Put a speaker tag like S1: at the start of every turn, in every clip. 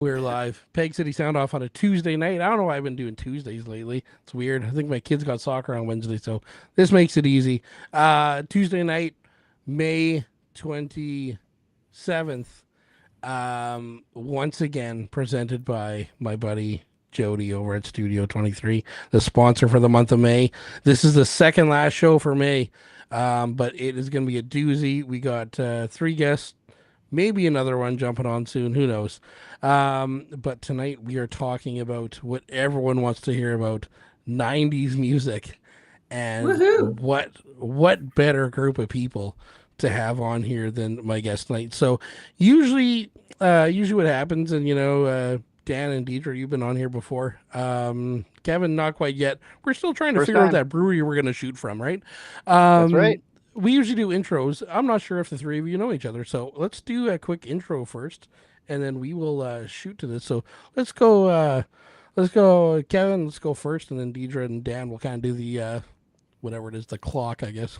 S1: We're live. Peg City Soundoff on a Tuesday night. I don't know why I've been doing Tuesdays lately. It's weird. I think my kids got soccer on Wednesday, so this makes it easy. Tuesday night, May 27th. Once again, presented by my buddy Jody over at Studio 23, the sponsor for the month of May. This is the second last show for May, but it is going to be a doozy. We got three guests, maybe another one jumping on soon. Who knows? But tonight we are talking about what everyone wants to hear about 90s music. And
S2: Woohoo!
S1: what better group of people to have on here than my guest tonight? So usually what happens, and Dan and Deidre, you've been on here before. Kevin, not quite yet. We're still trying to
S3: First
S1: figure out
S3: time.
S1: that brewery we're gonna shoot from, right?
S3: That's right.
S1: We usually do intros. I'm not sure if the three of you know each other, so let's do a quick intro first, and then we will shoot to this. So let's go. Let's go, Kevin. Let's go first, and then Deidre and Dan will kind of do the whatever it is, the clock, I guess.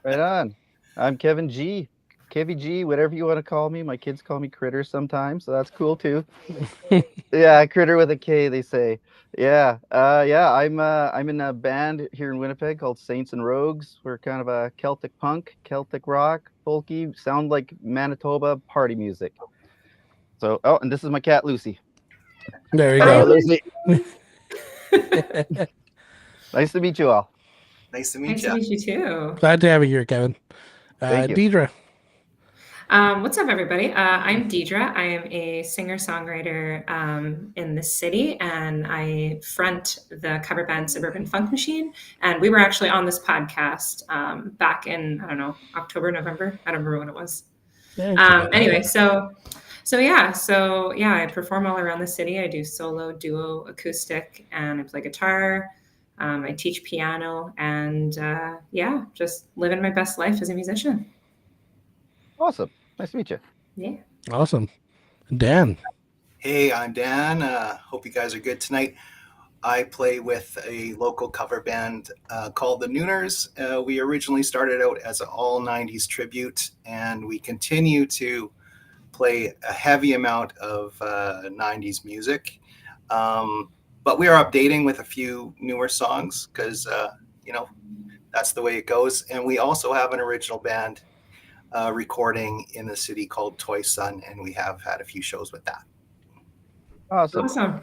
S3: Right on. I'm Kevin G. Kevy G, whatever you want to call me. My kids call me Critter sometimes, so that's cool too. Yeah, Critter with a K, they say. Yeah. I'm in a band here in Winnipeg called Saints and Rogues. We're kind of a Celtic punk, Celtic rock, folky, sound like Manitoba party music. So, and this is my cat Lucy.
S1: There you
S2: Hi,
S1: go.
S3: Lucy. Nice to meet you all.
S4: Nice to
S2: Nice
S4: meet
S2: to
S4: you.
S2: meet you too.
S1: Glad to have you here, Kevin.
S3: Thank you.
S1: Deidre.
S2: What's up, everybody? I'm Deidre. I am a singer-songwriter in the city, and I front the cover band Suburban Funk Machine. And we were actually on this podcast back in, I don't know, October, November. I don't remember when it was. Anyway, so yeah, I perform all around the city. I do solo, duo, acoustic, and I play guitar. I teach piano, and just living my best life as a musician.
S3: Awesome. Nice to meet you.
S2: Yeah.
S1: Awesome. Dan.
S4: Hey, I'm Dan. Hope you guys are good tonight. I play with a local cover band called the Nooners. We originally started out as an all 90s tribute, and we continue to play a heavy amount of 90s music. But we are updating with a few newer songs because, that's the way it goes. And we also have an original band recording in the city called Toy Sun, and we have had a few shows with that.
S2: Awesome.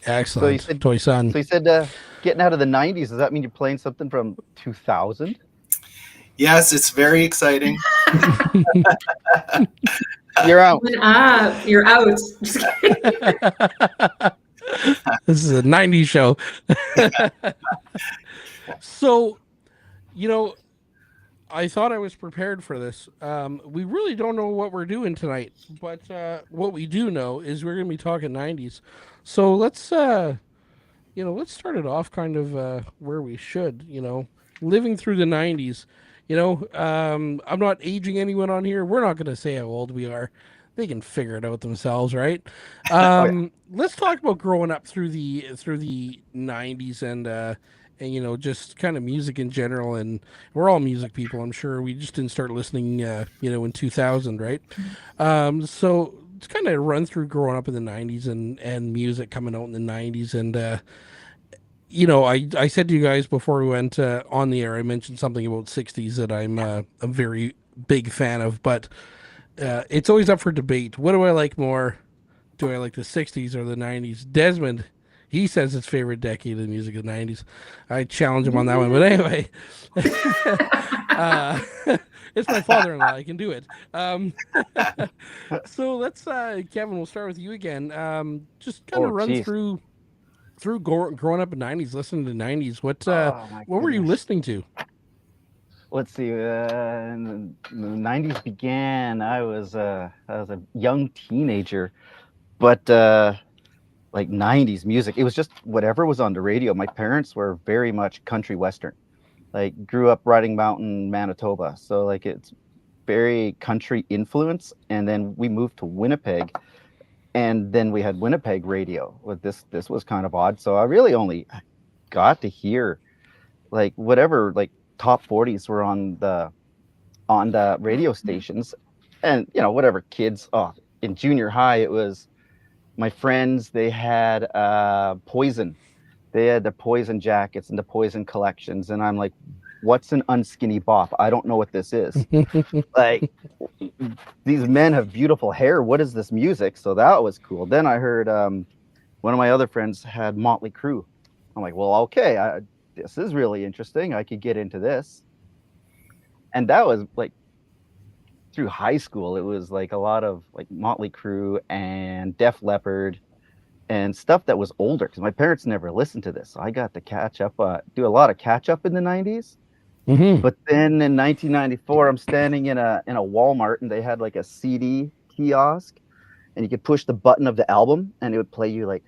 S1: Excellent.
S3: So you said-
S1: Toy Son.
S3: So you said getting out of the 90s, does that mean you're playing something from 2000?
S4: Yes, it's very exciting.
S3: You're out.
S2: Open up. You're out. Just kidding.
S1: This is a 90s show. So, I thought I was prepared for this. We really don't know what we're doing tonight, but what we do know is we're going to be talking 90s. So let's start it off kind of where we should, living through the 90s. I'm not aging anyone on here. We're not going to say how old we are. They can figure it out themselves, right? Let's talk about growing up through the 90s and just kind of music in general. And we're all music people, I'm sure. We just didn't start listening, in 2000, right? So it's kind of run through growing up in the 90s and music coming out in the 90s. And, I said to you guys before we went on the air, I mentioned something about 60s that I'm a very big fan of, but it's always up for debate. What do I like more? Do I like the 60s or the 90s? Desmond, he says his favorite decade of music is the 90s. I challenge him on that one. But anyway, it's my father-in-law. I can do it. So let's, Kevin, we'll start with you again. Just kind of run
S3: geez.
S1: through growing up in the 90s, listening to the 90s. What
S3: my
S1: were you
S3: goodness.
S1: listening to?
S3: Let's see. In the 90s began. I was a young teenager, but like 90s music, it was just whatever was on the radio. My parents were very much country western. Like grew up Riding Mountain, Manitoba, so like it's very country influence. And then we moved to Winnipeg, and then we had Winnipeg radio. With this was kind of odd. So I really only got to hear like whatever like top 40s were on the radio stations, and whatever kids in junior high it was my friends, they had Poison. They had the Poison jackets and the Poison collections, and I'm like, what's an unskinny bop? I don't know what this is. Like, these men have beautiful hair. What is this music? So that was cool. Then I heard one of my other friends had Motley Crue. I'm like, well, okay, this is really interesting. I could get into this. And that was like through high school. It was like a lot of like Motley Crue and Def Leppard and stuff that was older because my parents never listened to this. So I got to catch up, do a lot of catch up in the 90s.
S1: Mm-hmm.
S3: But then in 1994, I'm standing in a Walmart and they had like a CD kiosk and you could push the button of the album and it would play you like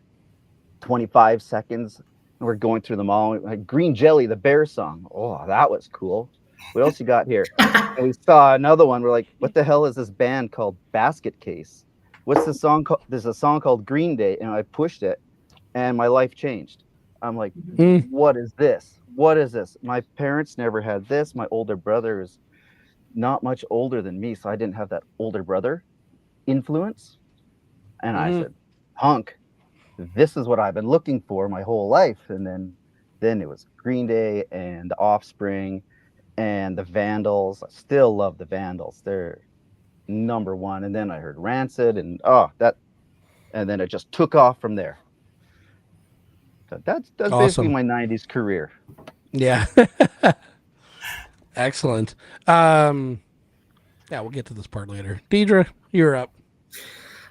S3: 25 seconds. And we're going through them all. Like Green Jelly, the Bear song. Oh, that was cool. What else you got here? And we saw another one. We're like, what the hell is this band called Basket Case? What's the song called? There's a song called Green Day. And I pushed it and my life changed. I'm like,
S1: Mm.
S3: what is this? What is this? My parents never had this. My older brother is not much older than me. So I didn't have that older brother influence. And I
S1: Mhm.
S3: said, punk, this is what I've been looking for my whole life. And then it was Green Day and the Offspring and the Vandals. I still love the Vandals. They're number one. And then I heard Rancid and and then it just took off from there. So that's basically
S1: Awesome.
S3: my 90s career.
S1: Yeah. Excellent. Yeah, we'll get to this part later. Deidre, you're up.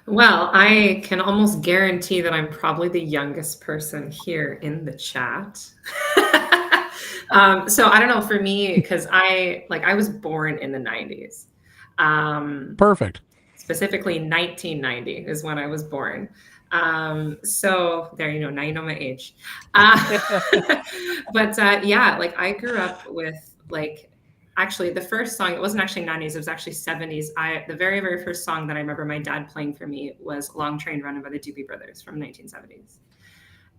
S2: Well, I can almost guarantee that I'm probably the youngest person here in the chat. So I don't know, for me, because I was born in the 90s.
S1: Perfect.
S2: Specifically 1990 is when I was born. So there, now you know my age. But yeah, like I grew up with like actually the first song, it wasn't actually 90s, it was actually 70s. The very, very first song that I remember my dad playing for me was Long Train Running by the Doobie Brothers from 1970s.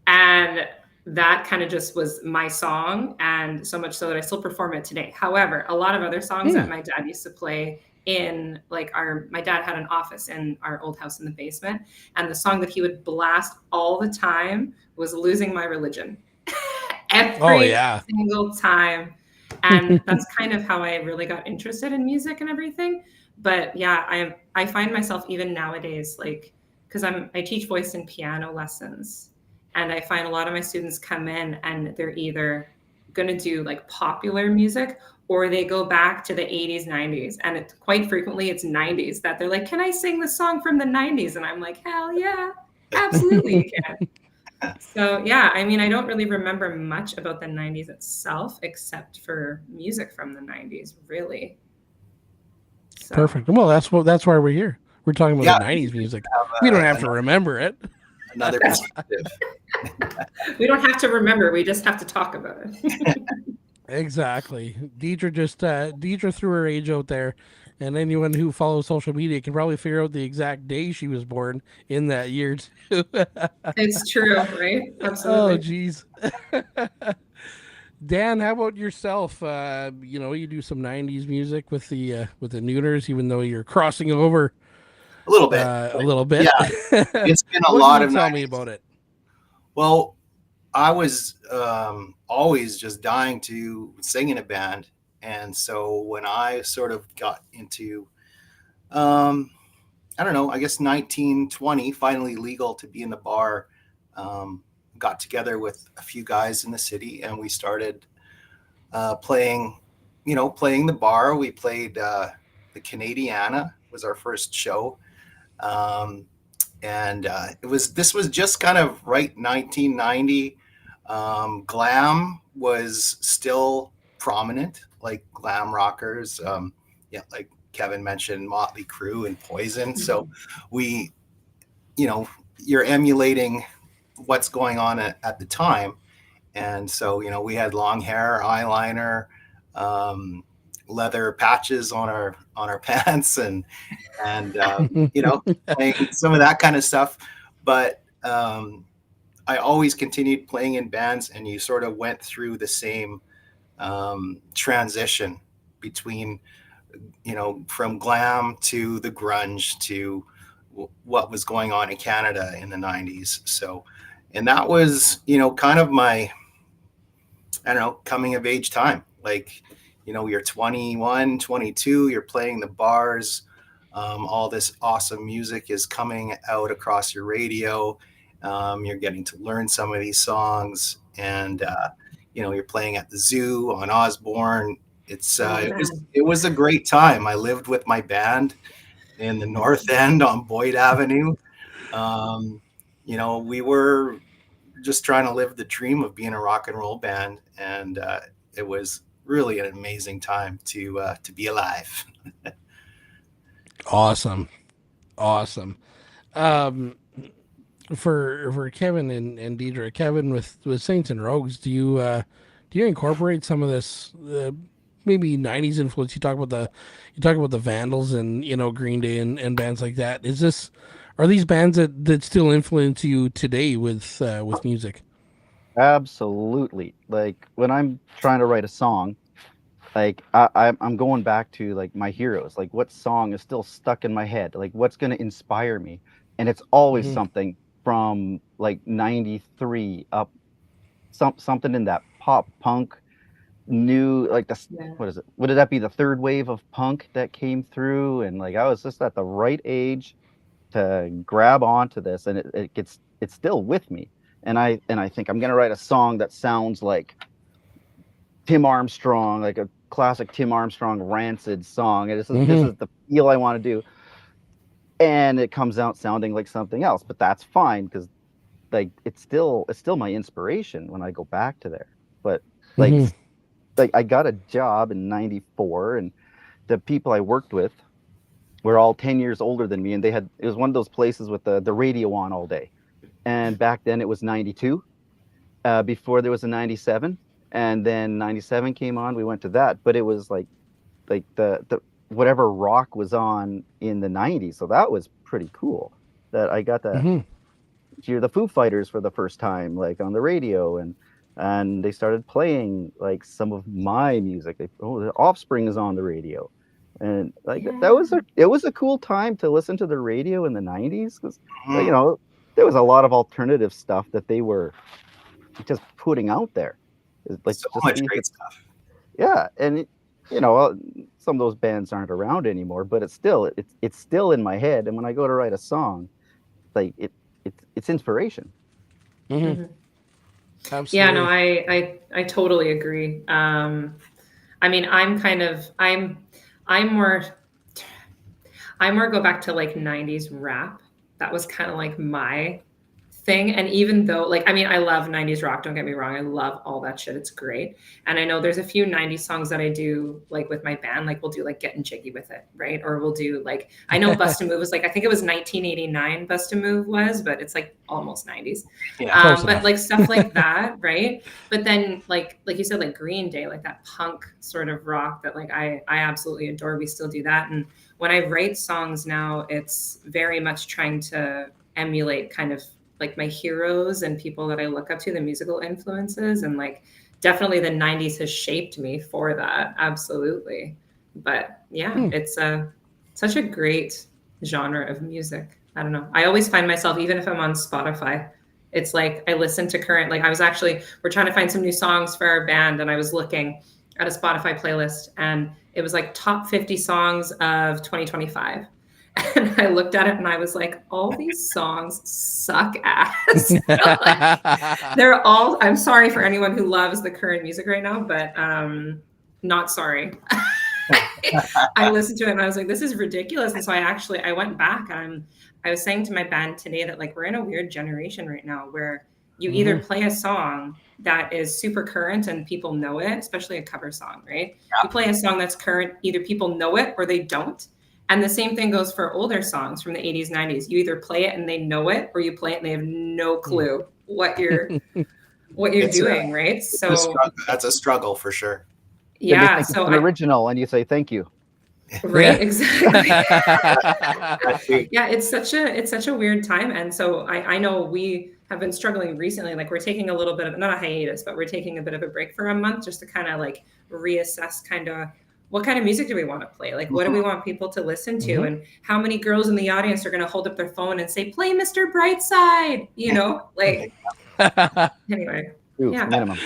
S2: And that kind of just was my song, and so much so that I still perform it today. However, a lot of other songs that my dad used to play in like my dad had an office in our old house in the basement, and the song that he would blast all the time was Losing My Religion.
S1: Oh
S2: Every
S1: yeah.
S2: single time. And that's kind of how I really got interested in music and everything. But yeah, I find myself even nowadays, like, because I teach voice and piano lessons, and I find a lot of my students come in and they're either going to do like popular music or they go back to the 80s, 90s. And quite frequently it's 90s that they're like, can I sing the song from the 90s? And I'm like, hell yeah, absolutely you can. So yeah, I mean, I don't really remember much about the 90s itself, except for music from the 90s, really. So.
S1: Perfect. Well, that's why we're here. We're talking about
S4: Yeah,
S1: the '90s music. We don't
S4: have
S1: have to remember it.
S4: another perspective.
S2: We don't have to remember, we just have to talk about it.
S1: Exactly. Deidre threw her age out there, and anyone who follows social media can probably figure out the exact day she was born in that year too.
S2: It's true, right?
S1: Oh,
S2: Absolutely.
S1: geez. Dan, how about yourself? You do some '90s music with the Nooners, even though you're crossing over
S4: A little bit.
S1: a little bit.
S4: Yeah, it's been a
S1: What can
S4: lot
S1: you
S4: of
S1: tell me
S4: 90s.
S1: about it?
S4: Well, I was always just dying to sing in a band. And so when I sort of got into, I don't know, I guess 1920, finally legal to be in the bar, got together with a few guys in the city and we started playing, playing the bar. We played the Canadiana was our first show. Um, and this was just kind of right 1990. Glam was still prominent, like glam rockers. Yeah, like Kevin mentioned, Motley Crue and Poison. So we, you're emulating what's going on at the time. And so, we had long hair, eyeliner, um, leather patches on our pants, and playing some of that kind of stuff. But I always continued playing in bands, and you sort of went through the same transition between, from glam to the grunge to what was going on in Canada in the 90s. So, and that was, kind of my, I don't know, coming of age time. Like, you're 21, 22, you're playing the bars. All this awesome music is coming out across your radio. You're getting to learn some of these songs, and you're playing at the zoo on Osborne. It was a great time. I lived with my band in the North End on Boyd Avenue. We were just trying to live the dream of being a rock and roll band, and it was really an amazing time to be alive.
S1: Awesome. Um, for Kevin and Deidre, Kevin with Saints and Rogues, do you incorporate some of this maybe '90s influence? You talk about the Vandals and Green Day and bands like that. Are these bands that still influence you today with music?
S3: Absolutely. Like when I'm trying to write a song, like I'm going back to like my heroes. Like what song is still stuck in my head? Like what's going to inspire me? And it's always
S1: Hmm.
S3: something from like '93 up, something in that pop punk new, like the
S2: Yeah.
S3: what is it? Would that be the third wave of punk that came through? And like I was just at the right age to grab onto this, and it's still with me. And I think I'm gonna write a song that sounds like Tim Armstrong, like a classic Tim Armstrong Rancid song. And this
S1: Hmm.
S3: is the feel I want to do, and it comes out sounding like something else. But that's fine because like it's still my inspiration when I go back to there. But like
S1: Hmm.
S3: like I got a job in '94, and the people I worked with were all 10 years older than me, and it was one of those places with the radio on all day. And back then it was '92. Before there was a '97, and then '97 came on. We went to that, but it was like the whatever rock was on in the '90s. So that was pretty cool that I got to
S1: Hmm.
S3: hear the Foo Fighters for the first time, like on the radio, and they started playing like some of my music. The Offspring is on the radio, and like that
S2: Yeah.
S3: was it was a cool time to listen to the radio in the '90s because you
S4: Mhm.
S3: know there was a lot of alternative stuff that they were just putting out there. Like
S4: So
S3: just
S4: much
S3: these,
S4: great stuff.
S3: yeah, and you know some of those bands aren't around anymore, but it's still in my head, and when I go to write a song, like it's inspiration.
S1: Hmm.
S2: Mhm. Yeah, no,
S1: Absolutely.
S2: I totally agree. I mean, I'm more I more go back to like 90s rap. That was kind of like my thing. And even though, like, I mean, I love 90s rock, don't get me wrong. I love all that shit. It's great. And I know there's a few 90s songs that I do like with my band, like we'll do like Getting Jiggy with It, right? Or we'll do like, I know Bust a Move was like, I think it was 1989 Bust a Move was, but it's like almost 90s.
S4: Yeah.
S1: Close
S2: But
S1: enough.
S2: like stuff like that, right? But then like you said, like Green Day, like that punk sort of rock that like I absolutely adore. We still do that. And when I write songs now, it's very much trying to emulate kind of like my heroes and people that I look up to, the musical influences. And like definitely the 90s has shaped me for that. Absolutely. But yeah,
S1: Hmm.
S2: it's such a great genre of music. I don't know. I always find myself, even if I'm on Spotify, it's like I listen to current, like we're trying to find some new songs for our band. And I was looking at a Spotify playlist and it was like top 50 songs of 2025. And I looked at it and I was like, all these songs suck ass. Like, they're all, I'm sorry for anyone who loves the current music right now, but not sorry. I listened to it and I was like, this is ridiculous. And so I went back and I was saying to my band today that like we're in a weird generation right now where you either
S1: Hmm.
S2: play a song that is super current and people know it, especially a cover song, right? You play a song that's current, either people know it or they don't. And the same thing goes for older songs from the 80s, 90s. You either play it and they know it or you play it and they have no clue what you're
S4: It's a,
S2: doing, right?
S4: it's a
S2: So
S4: struggle. That's a struggle for sure.
S3: Then you
S2: yeah,
S3: think it's
S2: so
S3: an
S2: I
S3: original, and you say thank you.
S2: right,
S1: Yeah.
S2: exactly.
S4: That too.
S2: Yeah, it's such a weird time. And so I know we have been struggling recently. Like we're taking a little bit of not a hiatus, but we're taking a bit of a break for a month just to kind of like reassess kind of what kind of music do we want to play? Like, what do we want people to listen to? And how many girls in the audience are going to hold up their phone and say, play Mr. Brightside? You know, like, anyway. Yeah.
S3: Minimum.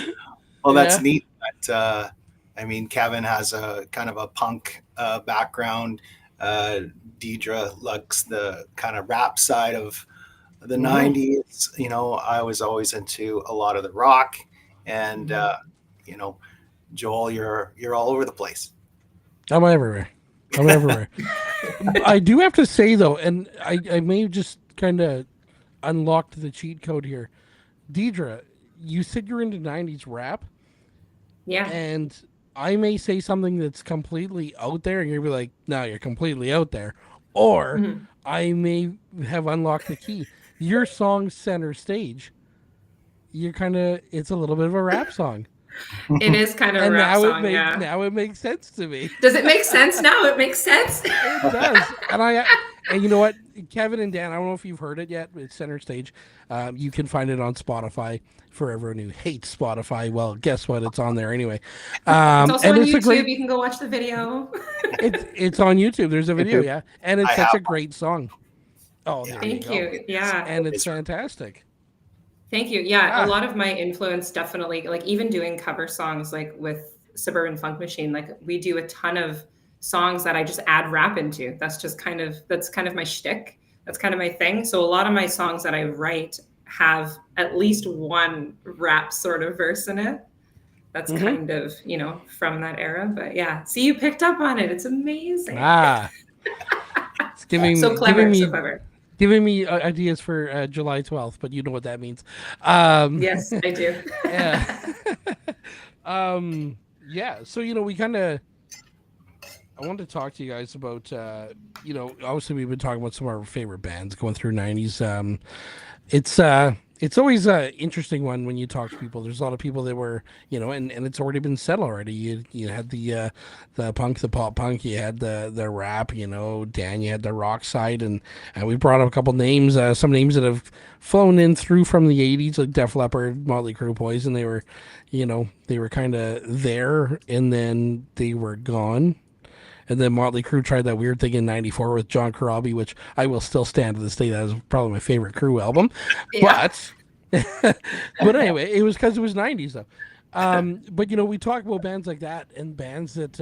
S4: Well, that's
S1: Yeah.
S4: neat. That I mean, Kevin has a kind of a punk background. Deidre likes the kind of rap side of the '90s. You know, I was always into a lot of the rock, and you know, Joel, you're all over the place.
S1: I'm everywhere. I'm everywhere. I do have to say though, and I may have just kind of unlocked the cheat code here. Deidre, you said you're into '90s rap,
S2: Yeah.
S1: and I may say something that's completely out there, and you'll be like, "No, you're completely out there," or I may have unlocked the key. Your song "Center Stage," it's a little bit of a rap song.
S2: It is kind of a
S1: And
S2: rap song,
S1: now it makes sense to me.
S2: Does it make sense now? It makes sense.
S1: It does. And you know what, Kevin and Dan, I don't know if you've heard it yet. It's Center Stage. You can find it on Spotify. For everyone who hates Spotify, well, guess what? It's on there anyway.
S2: It's also on YouTube.
S1: A great.
S2: You can go watch the video.
S1: It's on YouTube. There's a video, yeah, and it's such a great song. Oh,
S2: thank you. Yeah,
S1: and it's fantastic.
S2: Thank you. Yeah, a lot of my influence definitely, like even doing cover songs, like with Suburban Funk Machine, like we do a ton of songs that I just add rap into. That's kind of my shtick. That's kind of my thing. So a lot of my songs that I write have at least one rap sort of verse in it. That's kind of, you know, from that era. But yeah, see, you picked up on it. It's amazing.
S1: It's giving
S2: so clever.
S1: Giving me ideas for July 12th, but you know what that means.
S2: Yes, I do.
S1: Yeah. Yeah. So, you know, I wanted to talk to you guys about, you know, obviously we've been talking about some of our favorite bands going through '90s. It's always an interesting one when you talk to people. There's a lot of people that were, you know, and it's already been said already. You had the punk, the pop punk. You had the rap. You know, Dan. You had the rock side, and we brought up a couple names. Some names that have flown in through from the '80s, like Def Leppard, Motley Crue, Poison. They were, you know, they were kind of there, and then they were gone. And then Motley Crue tried that weird thing in '94 with John Corabi, which I will still stand to this day. That is probably my favorite Crue album. Yeah. But anyway, it was because it was '90s though. But you know, we talk about bands like that and bands that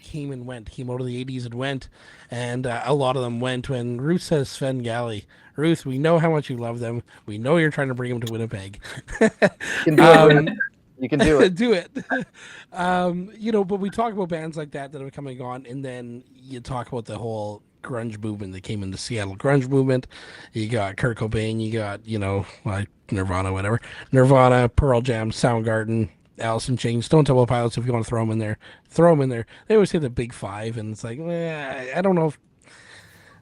S1: came out of the '80s and went, and a lot of them went when Ruth says Sven Galley. Ruth, we know how much you love them. We know you're trying to bring them to Winnipeg.
S3: You can do it.
S1: Do it. You know, but we talk about bands like that are coming on, and then you talk about the whole grunge movement that came in the Seattle grunge movement. You got Kurt Cobain, you got, you know, like Nirvana, whatever. Nirvana, Pearl Jam, Soundgarden, Alice in Chains, Stone Temple Pilots, if you want to throw them in there, throw them in there. They always say the big five, and it's like, I don't know if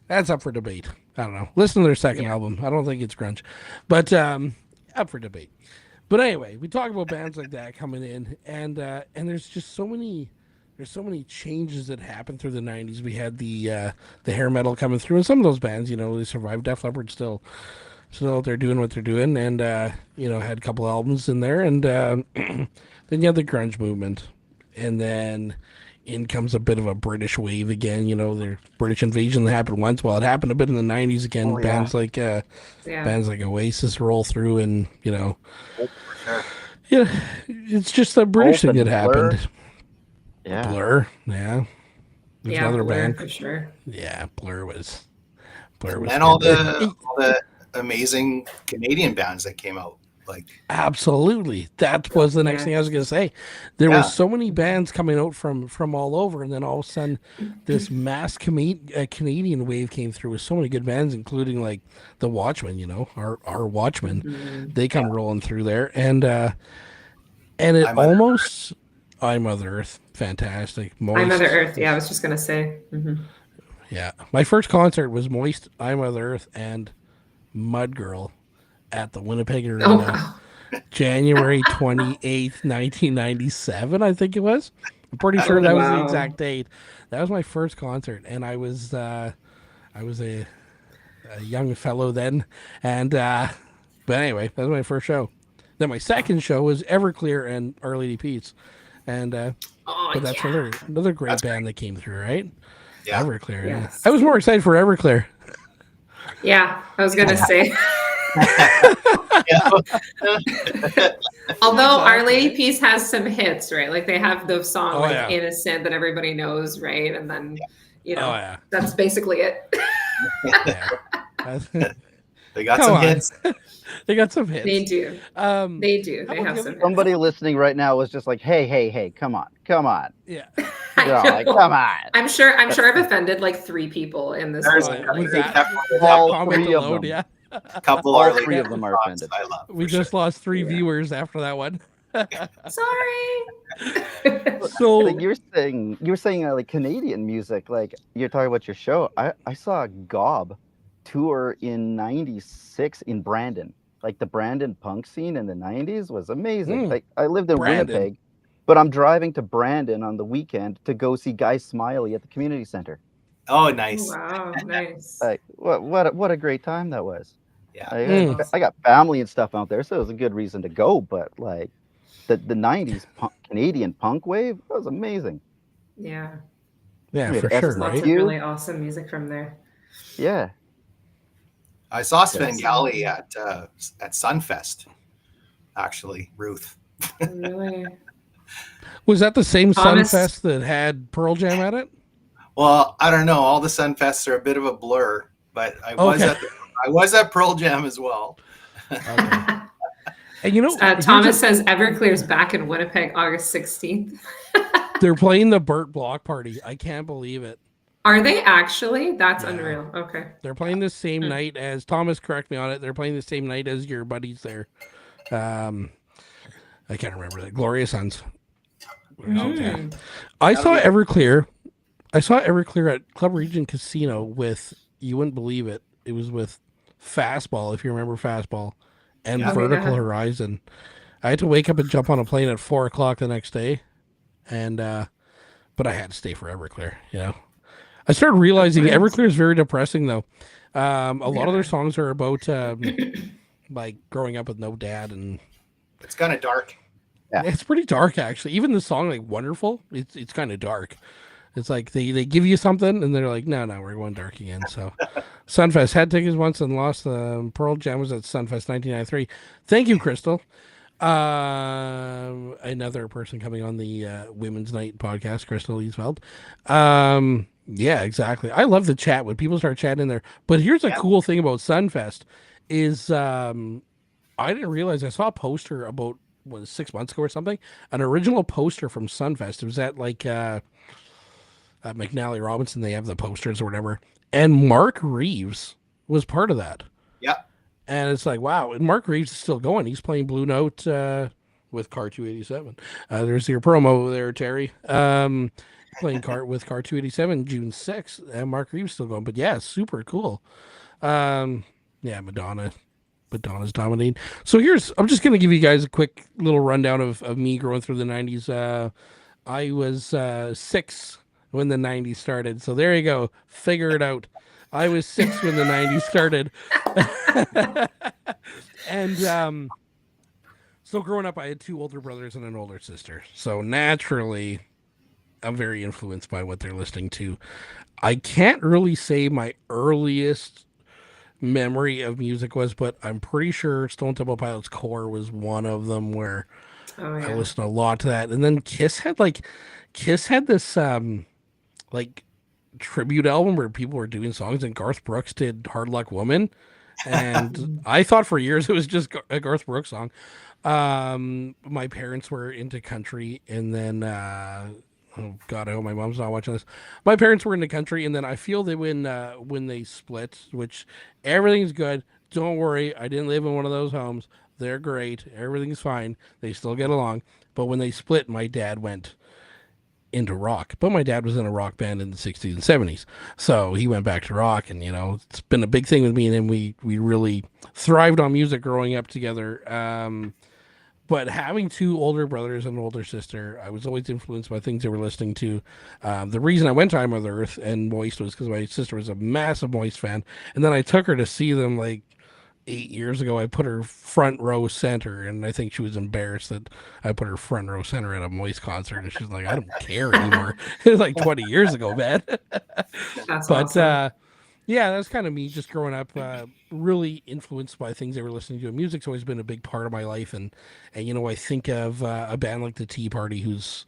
S1: that's up for debate. I don't know. Listen to their second album. I don't think it's grunge, but up for debate. But anyway, we talk about bands like that coming in, and there's just so many changes that happened through the '90s. We had the hair metal coming through, and some of those bands, you know, they survived. Def Leppard still out there doing what they're doing, and you know, had a couple albums in there, and then you had the grunge movement, and then in comes a bit of a British wave again. You know, the British invasion that happened once. Well, it happened a bit in the '90s again. Bands like Oasis roll through, and you know, it's just a British thing that happened.
S3: Yeah,
S1: Blur, yeah. There's another
S2: Blur,
S1: band
S2: for sure.
S1: Yeah, Blur was.
S4: And all the amazing Canadian bands that came out. Like,
S1: absolutely, that was the next thing I was going to say. There were so many bands coming out from all over, and then all of a sudden, this mass Canadian wave came through with so many good bands, including like the Watchmen. You know, our Watchmen, they come rolling through there, and it almost I'm Mother Earth, fantastic. Moist.
S2: I'm Mother Earth. Yeah, I was just going to say.
S1: Yeah, my first concert was Moist, I'm Mother Earth, and Mud Girl at the Winnipeg Arena, January 28th, 1997, I think it was. I'm pretty sure that was the exact date. That was my first concert, and I was a young fellow then, and but anyway, that was my first show. Then my second show was Everclear and Our Lady Pete's, and but that's another great band that came through, right?
S4: Yeah.
S1: Everclear. Yeah.
S2: Yes.
S1: I was more excited for Everclear.
S2: Yeah, I was gonna say.
S4: Yeah.
S2: Although Our
S1: Exactly.
S2: Lady Peace has some hits, right? Like they have the song
S1: Oh,
S2: like
S1: yeah.
S2: Innocent that everybody knows, right? And then you know
S1: Oh yeah.
S2: that's basically it.
S1: Yeah.
S4: They got
S1: Come
S4: some
S1: on.
S4: hits.
S1: They got some hits.
S2: They do.
S1: Um,
S2: They do.
S1: how
S2: They
S1: about
S2: have
S1: the
S2: some
S1: other-
S2: hits.
S3: Somebody listening right now was just like, hey, come on.
S1: yeah.
S2: I
S3: They're all like,
S2: know.
S3: come on.
S2: I'm sure I've offended like 3 people in this
S4: There's
S2: whole
S1: Oh, with
S2: thing.
S1: that
S3: All
S1: comment
S3: three of
S1: alone,
S3: them.
S1: yeah.
S4: couple
S3: All
S4: Our
S3: three
S4: Lady
S3: of them are
S4: songs
S3: offended.
S4: I love.
S1: We
S4: for
S1: just
S4: sure.
S1: lost 3
S2: Yeah.
S1: viewers after that one.
S2: Sorry.
S1: So
S3: Like you were saying like Canadian music, like you're talking about your show. I saw Gob tour in '96 in Brandon. Like the Brandon punk scene in the '90s was amazing. Like I lived in
S1: Brandon.
S3: Winnipeg, but I'm driving to Brandon on the weekend to go see Guy Smiley at the community center.
S4: Oh,
S2: Oh,
S4: nice.
S2: wow, nice.
S3: Like what a great time that was.
S4: Yeah.
S3: I got family and stuff out there, so it was a good reason to go. But like the '90s Canadian punk wave, that was amazing.
S2: Yeah.
S1: yeah,
S3: We had
S1: for sure,
S3: SQ.
S2: Lots
S1: right?
S2: of really awesome music from there.
S3: Yeah.
S4: I saw Sven
S2: Absolutely.
S4: Galley at Sunfest. Actually, Ruth.
S2: Really.
S1: Was that the same
S2: Thomas-
S1: Sunfest that had Pearl Jam at it?
S4: Well, I don't know. All the Sunfests are a bit of a blur, but I was at Pearl Jam as well.
S1: Okay. And you know,
S2: Thomas says Everclear's back in Winnipeg August 16th.
S1: they're playing the Burt Block Party. I can't believe it.
S2: Are they actually? That's
S1: Yeah.
S2: unreal. Okay.
S1: They're playing the same night as Thomas. Correct me on it. They're playing the same night as your buddies there. I can't remember the Glorious Sons. Okay. I saw Everclear. At Club Region Casino with, you wouldn't believe it, it was with Fastball, if you remember Fastball, and
S4: Yeah.
S1: Vertical
S2: Yeah.
S1: Horizon. I had to wake up and jump on a plane at 4:00 the next day, and but I had to stay for Everclear. You know, I started realizing Everclear is very depressing though. A lot of their songs are about like growing up with no dad, and
S4: It's kind of dark.
S3: Yeah.
S1: it's pretty dark actually. Even the song like Wonderful, it's kind of dark. It's like they give you something and they're like, no, we're going dark again. So Sunfest had tickets once and lost. Pearl Jam was at Sunfest 1993. Thank you, Crystal. Another person coming on the Women's Night podcast, Crystal Easfeld. Yeah, exactly. I love the chat when people start chatting in there. But here's a cool thing about Sunfest is I didn't realize I saw a poster about 6 months ago or something, an original poster from Sunfest. It was at like McNally Robinson. They have the posters or whatever, and Mark Reeves was part of that.
S4: Yeah.
S1: And it's like, wow. And Mark Reeves is still going. He's playing Blue Note with Car 287. There's your promo there, Terry. Playing with Car 287 June 6th. And Mark Reeves still going. But yeah, super cool. Yeah, Madonna's dominating. So I'm just going to give you guys a quick little rundown of me growing through the 90s. I was 6 when the 90s started. So there you go. Figure it out. I was 6 when the 90s started. And so growing up, I had 2 older brothers and an older sister. So naturally, I'm very influenced by what they're listening to. I can't really say my earliest memory of music was, but I'm pretty sure Stone Temple Pilots Core was one of them where I listened a lot to that. And then Kiss had this like tribute album where people were doing songs, and Garth Brooks did Hard Luck Woman, and I thought for years it was just a Garth Brooks song. My parents were into country, and then oh god, I hope my mom's not watching this. My parents were into country, and then I feel that when they split, which everything's good, don't worry, I didn't live in one of those homes, they're great, everything's fine, they still get along. But when they split, my dad went into rock, but my dad was in a rock band in the 60s and 70s, so he went back to rock, and it's been a big thing with me and him. We really thrived on music growing up together. But having 2 older brothers and an older sister, I was always influenced by things they were listening to. The reason I went to I'm Mother Earth and Moist was because my sister was a massive Moist fan, and then I took her to see them like 8 years ago, I put her front row center, and I think she was embarrassed that I put her front row center at a Moist concert, and she's like, I don't care anymore. It was like 20 years ago, man.
S2: That's
S1: But
S2: awesome.
S1: yeah, that's kind of me just growing up, really influenced by things I were listening to. Music's always been a big part of my life, and I think of a band like the Tea Party, who's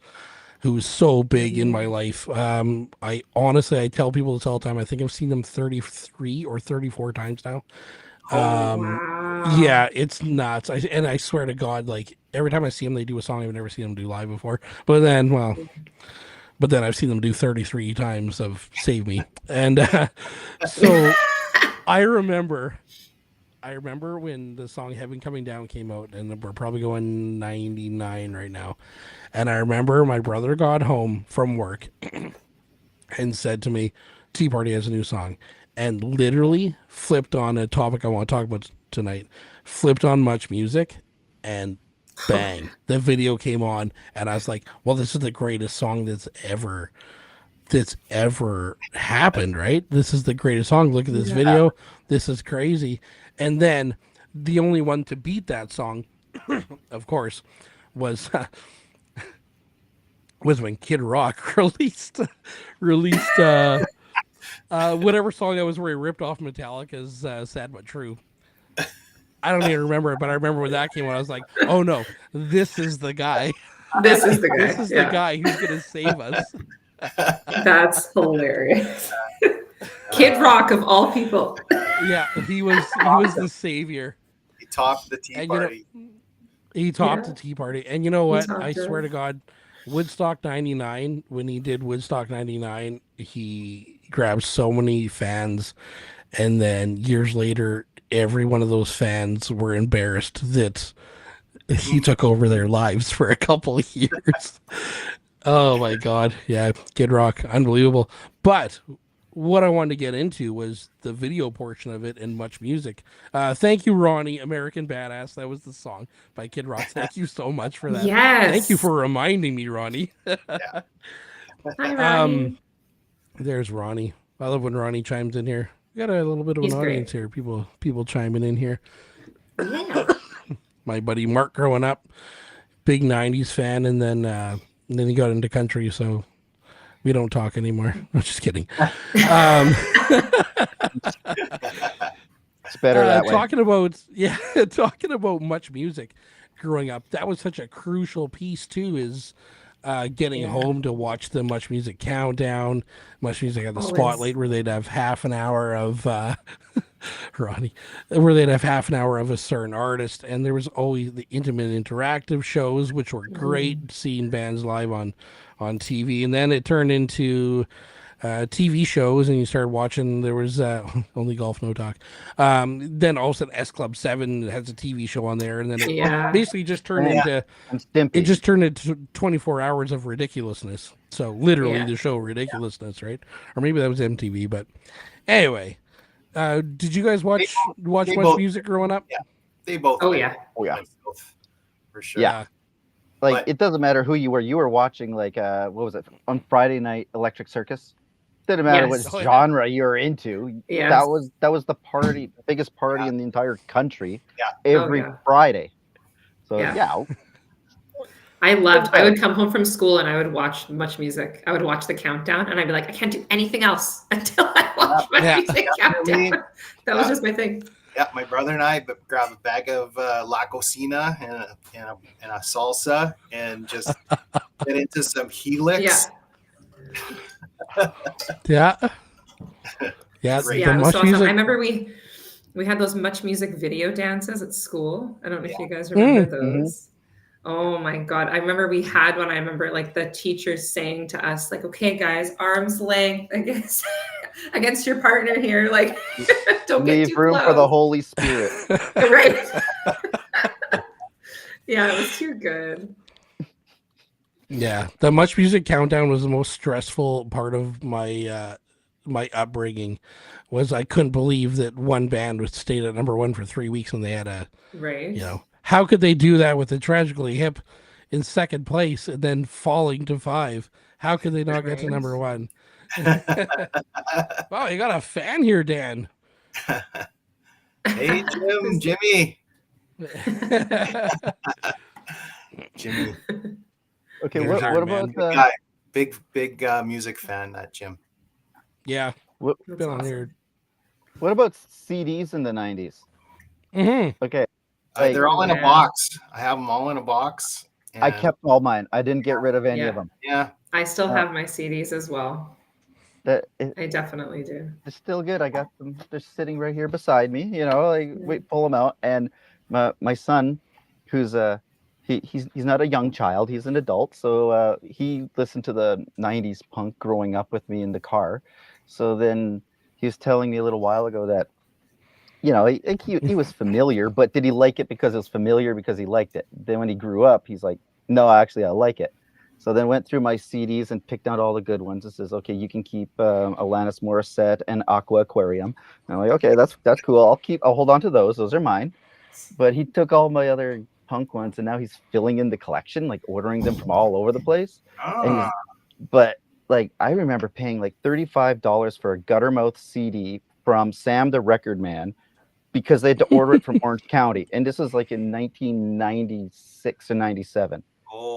S1: so big in my
S2: Mm.
S1: life. I honestly, I tell people this all the time. I think I've seen them 33 or 34 times now.
S2: Oh
S1: Um,
S2: wow.
S1: yeah, it's nuts. I swear to God, like every time I see them, they do a song I've never seen them do live before. But then, well, but then I've seen them do 33 times of Save Me. And so I remember when the song Heaven Coming Down came out, and we're probably going 99 right now. And I remember my brother got home from work and said to me, Tea Party has a new song. And literally flipped on a topic I want to talk about tonight, flipped on Much Music, and bang, the video came on. And I was like, well, this is the greatest song that's ever happened, right? This is the greatest song. Look at this
S2: Yeah.
S1: video. This is crazy. And then the only one to beat that song, of course, was was when Kid Rock released whatever song that was where he ripped off Metallica's "Sad but True." I don't even remember it, but I remember when that came out. I was like, "Oh no, this is the guy.
S2: This is the
S1: This
S2: guy.
S1: is the
S2: Yeah.
S1: guy who's gonna save us."
S2: That's hilarious. Kid Rock of all people.
S1: Yeah, he was the savior,
S4: He topped the Tea
S1: and
S4: Party.
S1: he topped
S2: Yeah.
S1: the Tea Party. And you know
S2: He
S1: what?
S2: talked
S1: I
S2: to
S1: swear
S2: him.
S1: to God, Woodstock '99, when he did Woodstock '99, he grabbed so many fans, and then years later, every one of those fans were embarrassed that he took over their lives for a couple of years. Oh my God. Yeah, Kid Rock, unbelievable. But what I wanted to get into was the video portion of it and Much Music. Thank you, Ronnie, American Badass. That was the song by Kid Rock. Thank you so much for that. Thank you
S2: Yes.
S1: for reminding me, Ronnie.
S4: Yeah.
S2: Hi,
S1: um,
S2: Ronnie.
S1: there's Ronnie. I love when Ronnie chimes in here. We got a little bit of an
S2: He's
S1: audience
S2: great.
S1: here. People chiming in here.
S2: Yeah.
S1: My buddy Mark growing up, big '90s fan, and then he got into country, so we don't talk anymore. I'm just kidding. Um,
S3: It's better that way.
S1: talking about talking about Much Music growing up, that was such a crucial piece too, is getting
S2: Yeah.
S1: home to watch the Much Music countdown. Much Music had the
S2: Always.
S1: spotlight where they'd have half an hour of Ronnie, where they'd have half an hour of a certain artist, and there was always the intimate interactive shows, which were great, seeing bands live on TV. And then it turned into TV shows, and you started watching. There was Only Golf No Talk. Then all of a sudden S Club 7 has a TV show on there, and then it
S2: Yeah.
S1: basically just turned
S3: Yeah.
S1: into
S3: And Stimpy.
S1: it just turned into 24 hours of ridiculousness. So literally
S2: Yeah.
S1: the show Ridiculousness, right? Or maybe that was MTV. But anyway, did you guys watch
S4: they
S1: Much
S4: both-
S1: Music growing up?
S4: Yeah. They both.
S2: Oh
S4: went
S2: yeah.
S3: Oh yeah.
S4: both, for sure.
S3: Yeah. Like
S4: But-
S3: it doesn't matter who you were. You were watching like what was it on Friday night? Electric Circus. Didn't matter
S2: Yes.
S3: what
S1: Oh, yeah.
S3: genre you were into.
S2: Yes.
S3: That was the party, the biggest party in the entire country.
S4: Yeah.
S3: Every
S2: Oh, yeah.
S3: Friday. So
S2: Yeah.
S3: yeah.
S2: I would come home from school and I would watch Much Music. I would watch the countdown and I'd be like, I can't do anything else until I watch Much
S1: Yeah.
S2: Music countdown. That was just my thing.
S4: Yeah, my brother and I grab a bag of La Cocina and a salsa and just get into some Helix.
S2: Yeah.
S1: Yeah. Yeah,
S4: Great.
S2: Yeah,
S1: the
S2: it was
S1: Much
S2: so awesome.
S1: Music.
S2: I remember we had those Much Music video dances at school. I don't know if you guys remember those. Oh my God. I remember we had one. I remember like the teachers saying to us, like, okay, guys, arm's length against your partner here. Like, don't get
S3: Leave
S2: too
S3: room
S2: close.
S3: for the Holy Spirit.
S2: Right. Yeah, it was too good.
S1: Yeah, the Much Music countdown was the most stressful part of my my upbringing. Was I couldn't believe that one band was stayed at number one for 3 weeks when they had a,
S2: Right.
S1: how could they do that with the Tragically Hip in second place and then falling to 5? How could they not get to
S2: Right.
S1: number one? Wow, you got a fan here, Dan.
S4: Hey, Jim, Jimmy, Jimmy.
S3: Okay,
S1: There's
S3: what
S1: Iron
S3: about
S1: Man.
S4: Good guy. Big music fan, that Jim.
S1: Yeah,
S3: what
S2: That's
S1: been on
S2: awesome.
S1: here.
S3: what about CDs in the 90s?
S1: Hmm.
S3: Okay, like
S4: They're all in a
S2: Yeah.
S4: box. I have them all in a box.
S3: I
S4: And
S3: kept all mine. I didn't get rid of any of
S2: Yeah.
S3: them.
S4: yeah,
S2: I still
S3: Uh,
S2: have my CDs as well.
S3: They're
S2: I definitely do.
S3: still good. I got them. They're sitting right here beside me. Like
S2: Yeah.
S3: wait, pull them out. And my son, who's he's not a young child. He's an adult. So he listened to the '90s punk growing up with me in the car. So then he was telling me a little while ago that he was familiar, but did he like it because it was familiar because he liked it? Then when he grew up, he's like, no, actually, I like it. So then went through my CDs and picked out all the good ones. It says, okay, you can keep Alanis Morissette and Aqua Aquarium. And I'm like, okay, that's cool. I'll hold on to those. Those are mine. But he took all my other punk ones and now he's filling in the collection, like ordering them from all over the place. And
S4: ah,
S3: but like I remember paying like $35 for a Guttermouth CD from Sam the Record Man because they had to order it from Orange County. And this was like in 1996 or 97.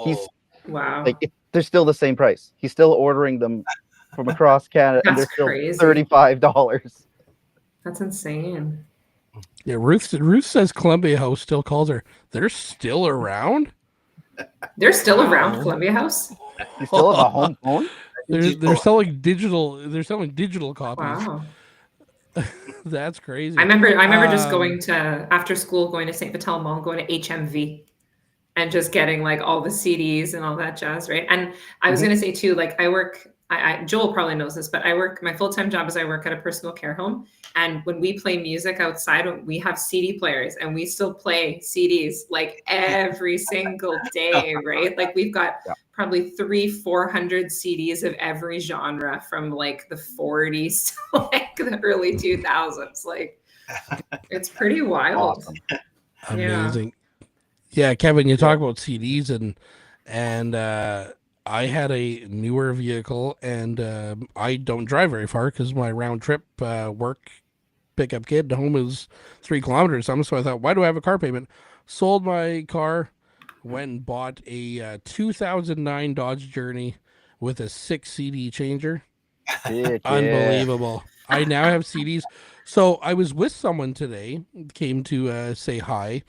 S3: He's
S4: oh,
S2: Wow.
S3: they're still the same price. He's still ordering them from across Canada and
S2: That's
S3: they're still
S2: crazy.
S3: $35.
S2: That's insane.
S1: Yeah, Ruth says Columbia House still calls her. They're still around.
S2: They're still
S1: Wow.
S2: around Columbia House.
S3: You still have a home phone?
S1: They're selling digital. They're selling digital copies.
S2: Wow.
S1: That's crazy.
S2: I remember just going to after school, going to St. Vital Mall, going to HMV and just getting like all the CDs and all that jazz, right? And I was
S3: Mhm.
S2: gonna say too, like Joel probably knows this, but my full-time job is I work at a personal care home. And when we play music outside, we have CD players and we still play CDs like every single day, right? Like we've got
S3: Yeah.
S2: probably 300-400 CDs of every genre from like the 40s to like the early 2000s. Like it's pretty wild.
S3: Awesome.
S1: Amazing. Yeah, Kevin, you talk about CDs and I had a newer vehicle and I don't drive very far because my round trip work pickup kid home is 3 kilometers or something. So I thought, why do I have a car payment? Sold my car, went and bought a 2009 Dodge Journey with a 6 CD changer.
S3: Heck yeah.
S1: Unbelievable. I now have CDs. So I was with someone today, came to say hi,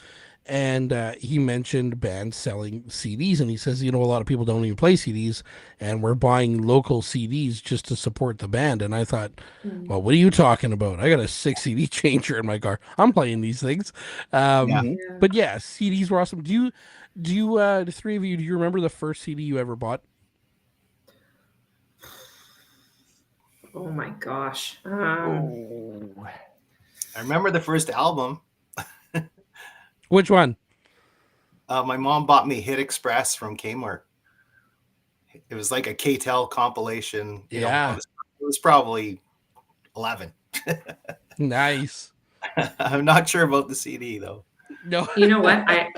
S1: and he mentioned bands selling CDs. And he says, a lot of people don't even play CDs, and we're buying local CDs just to support the band. And I thought, well, what are you talking about? I got a 6 CD changer in my car. I'm playing these things.
S4: Yeah.
S3: Mhm.
S1: But yeah, CDs were awesome. The three of you, do you remember the first CD you ever bought?
S2: Oh my gosh.
S3: Oh.
S4: I remember the first album.
S1: Which one?
S4: My mom bought me Hit Express from Kmart. It was like a K-Tel compilation.
S1: Yeah.
S4: It was probably 11.
S1: Nice.
S4: I'm not sure about the CD though.
S1: No.
S2: You know what? I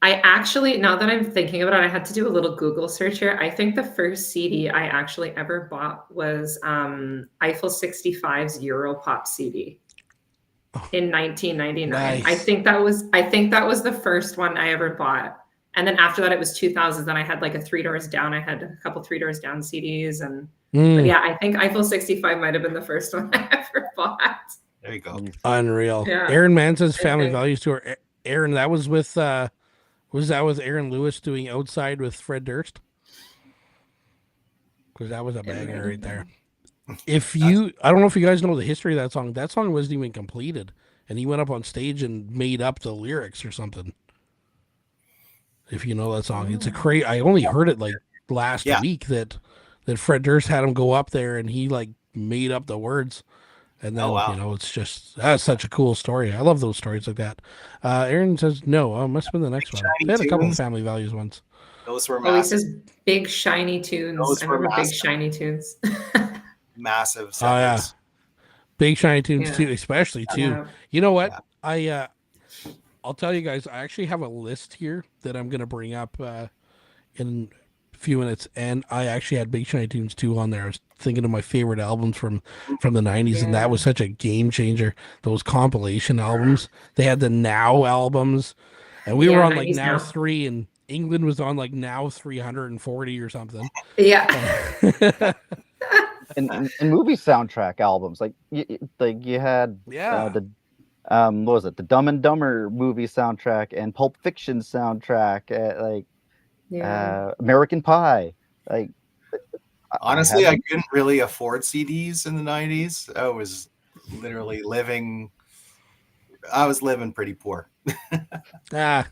S2: actually, now that I'm thinking about it, I had to do a little Google search here. I think the first CD I actually ever bought was Eiffel 65's Europop CD in 1999.
S1: Nice.
S2: I think that was the first one I ever bought. And then after that, it was 2000s. Then I had like a Three Doors Down. I had a couple Three Doors Down CDs, but yeah, I think Eiffel 65 might have been the first one I ever bought.
S4: There you go.
S1: Unreal.
S2: Yeah.
S1: Aaron Manson's Family
S2: Okay.
S1: Values Tour. Aaron, that was with was that with Aaron Lewis doing Outside with Fred Durst? Because that was a banger right there. I don't know if you guys know the history of that song. That song wasn't even completed, and he went up on stage and made up the lyrics or something. If you know that song, it's a crazy. I only heard it like last week that Fred Durst had him go up there and he like made up the words. And then, it's just, that's such a cool story. I love those stories like that. Aaron says, no, must have been the next one. They had a couple of Family Values ones.
S4: Those were
S2: Oh, he
S4: massive.
S2: says Big Shiny Tunes.
S4: Those
S2: I
S4: were
S2: remember Big
S4: massive.
S2: Shiny Tunes.
S4: Massive
S1: Oh, yeah.
S4: sellers.
S1: Big Shiny Tunes, too, especially, too.
S2: Yeah.
S1: You know what? I'll tell you guys, I actually have a list here that I'm going to bring up in few minutes, and I actually had Big Shiny Tunes 2 on there. I was thinking of my favorite albums from the 90s, and that was such a game changer. Those compilation albums. They had the Now albums, and we were on like
S2: 90s
S1: Now
S2: Now.
S1: 3, and England was on like Now 340 or something.
S2: Yeah.
S3: And movie soundtrack albums, like you had the what was it, the Dumb and Dumber movie soundtrack and Pulp Fiction soundtrack, American Pie. Like,
S4: Honestly, I couldn't really afford CDs in the 90s. I was literally living pretty poor.
S1: Ah,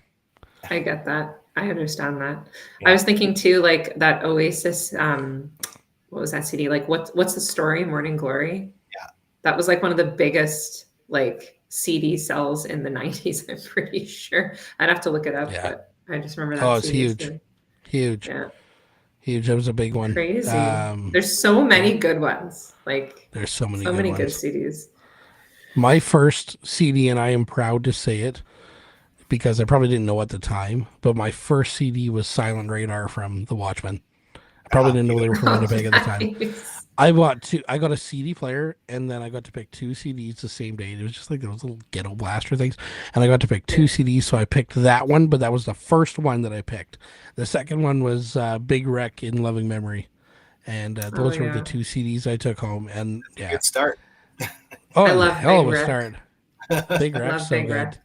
S2: I get that. I understand that. Yeah. I was thinking too, like that Oasis, what was that CD? Like what's the story? Morning Glory.
S4: Yeah.
S2: That was like one of the biggest like CD sells in the 90s, I'm pretty sure. I'd have to look it up, but I just remember that.
S1: Oh, it's huge. Huge.
S2: Yeah.
S1: Huge. That was a big one.
S2: Crazy. There's so many good ones. Like
S1: there's so many
S2: good CDs.
S1: My first CD, and I am proud to say it because I probably didn't know at the time, but my first CD was Silent Radar from The Watchmen. I probably didn't know they were from Winnipeg at the time. I got a CD player, and then I got to pick 2 CDs the same day. It was just like those little ghetto blaster things. And I got to pick 2 CDs, so I picked that one, but that was the first one that I picked. The second one was Big Wreck in Loving Memory. And those were the 2 CDs I took home. And
S4: good start.
S1: Oh, I love hell of a start. Big Wreck's so good.
S4: Wreck.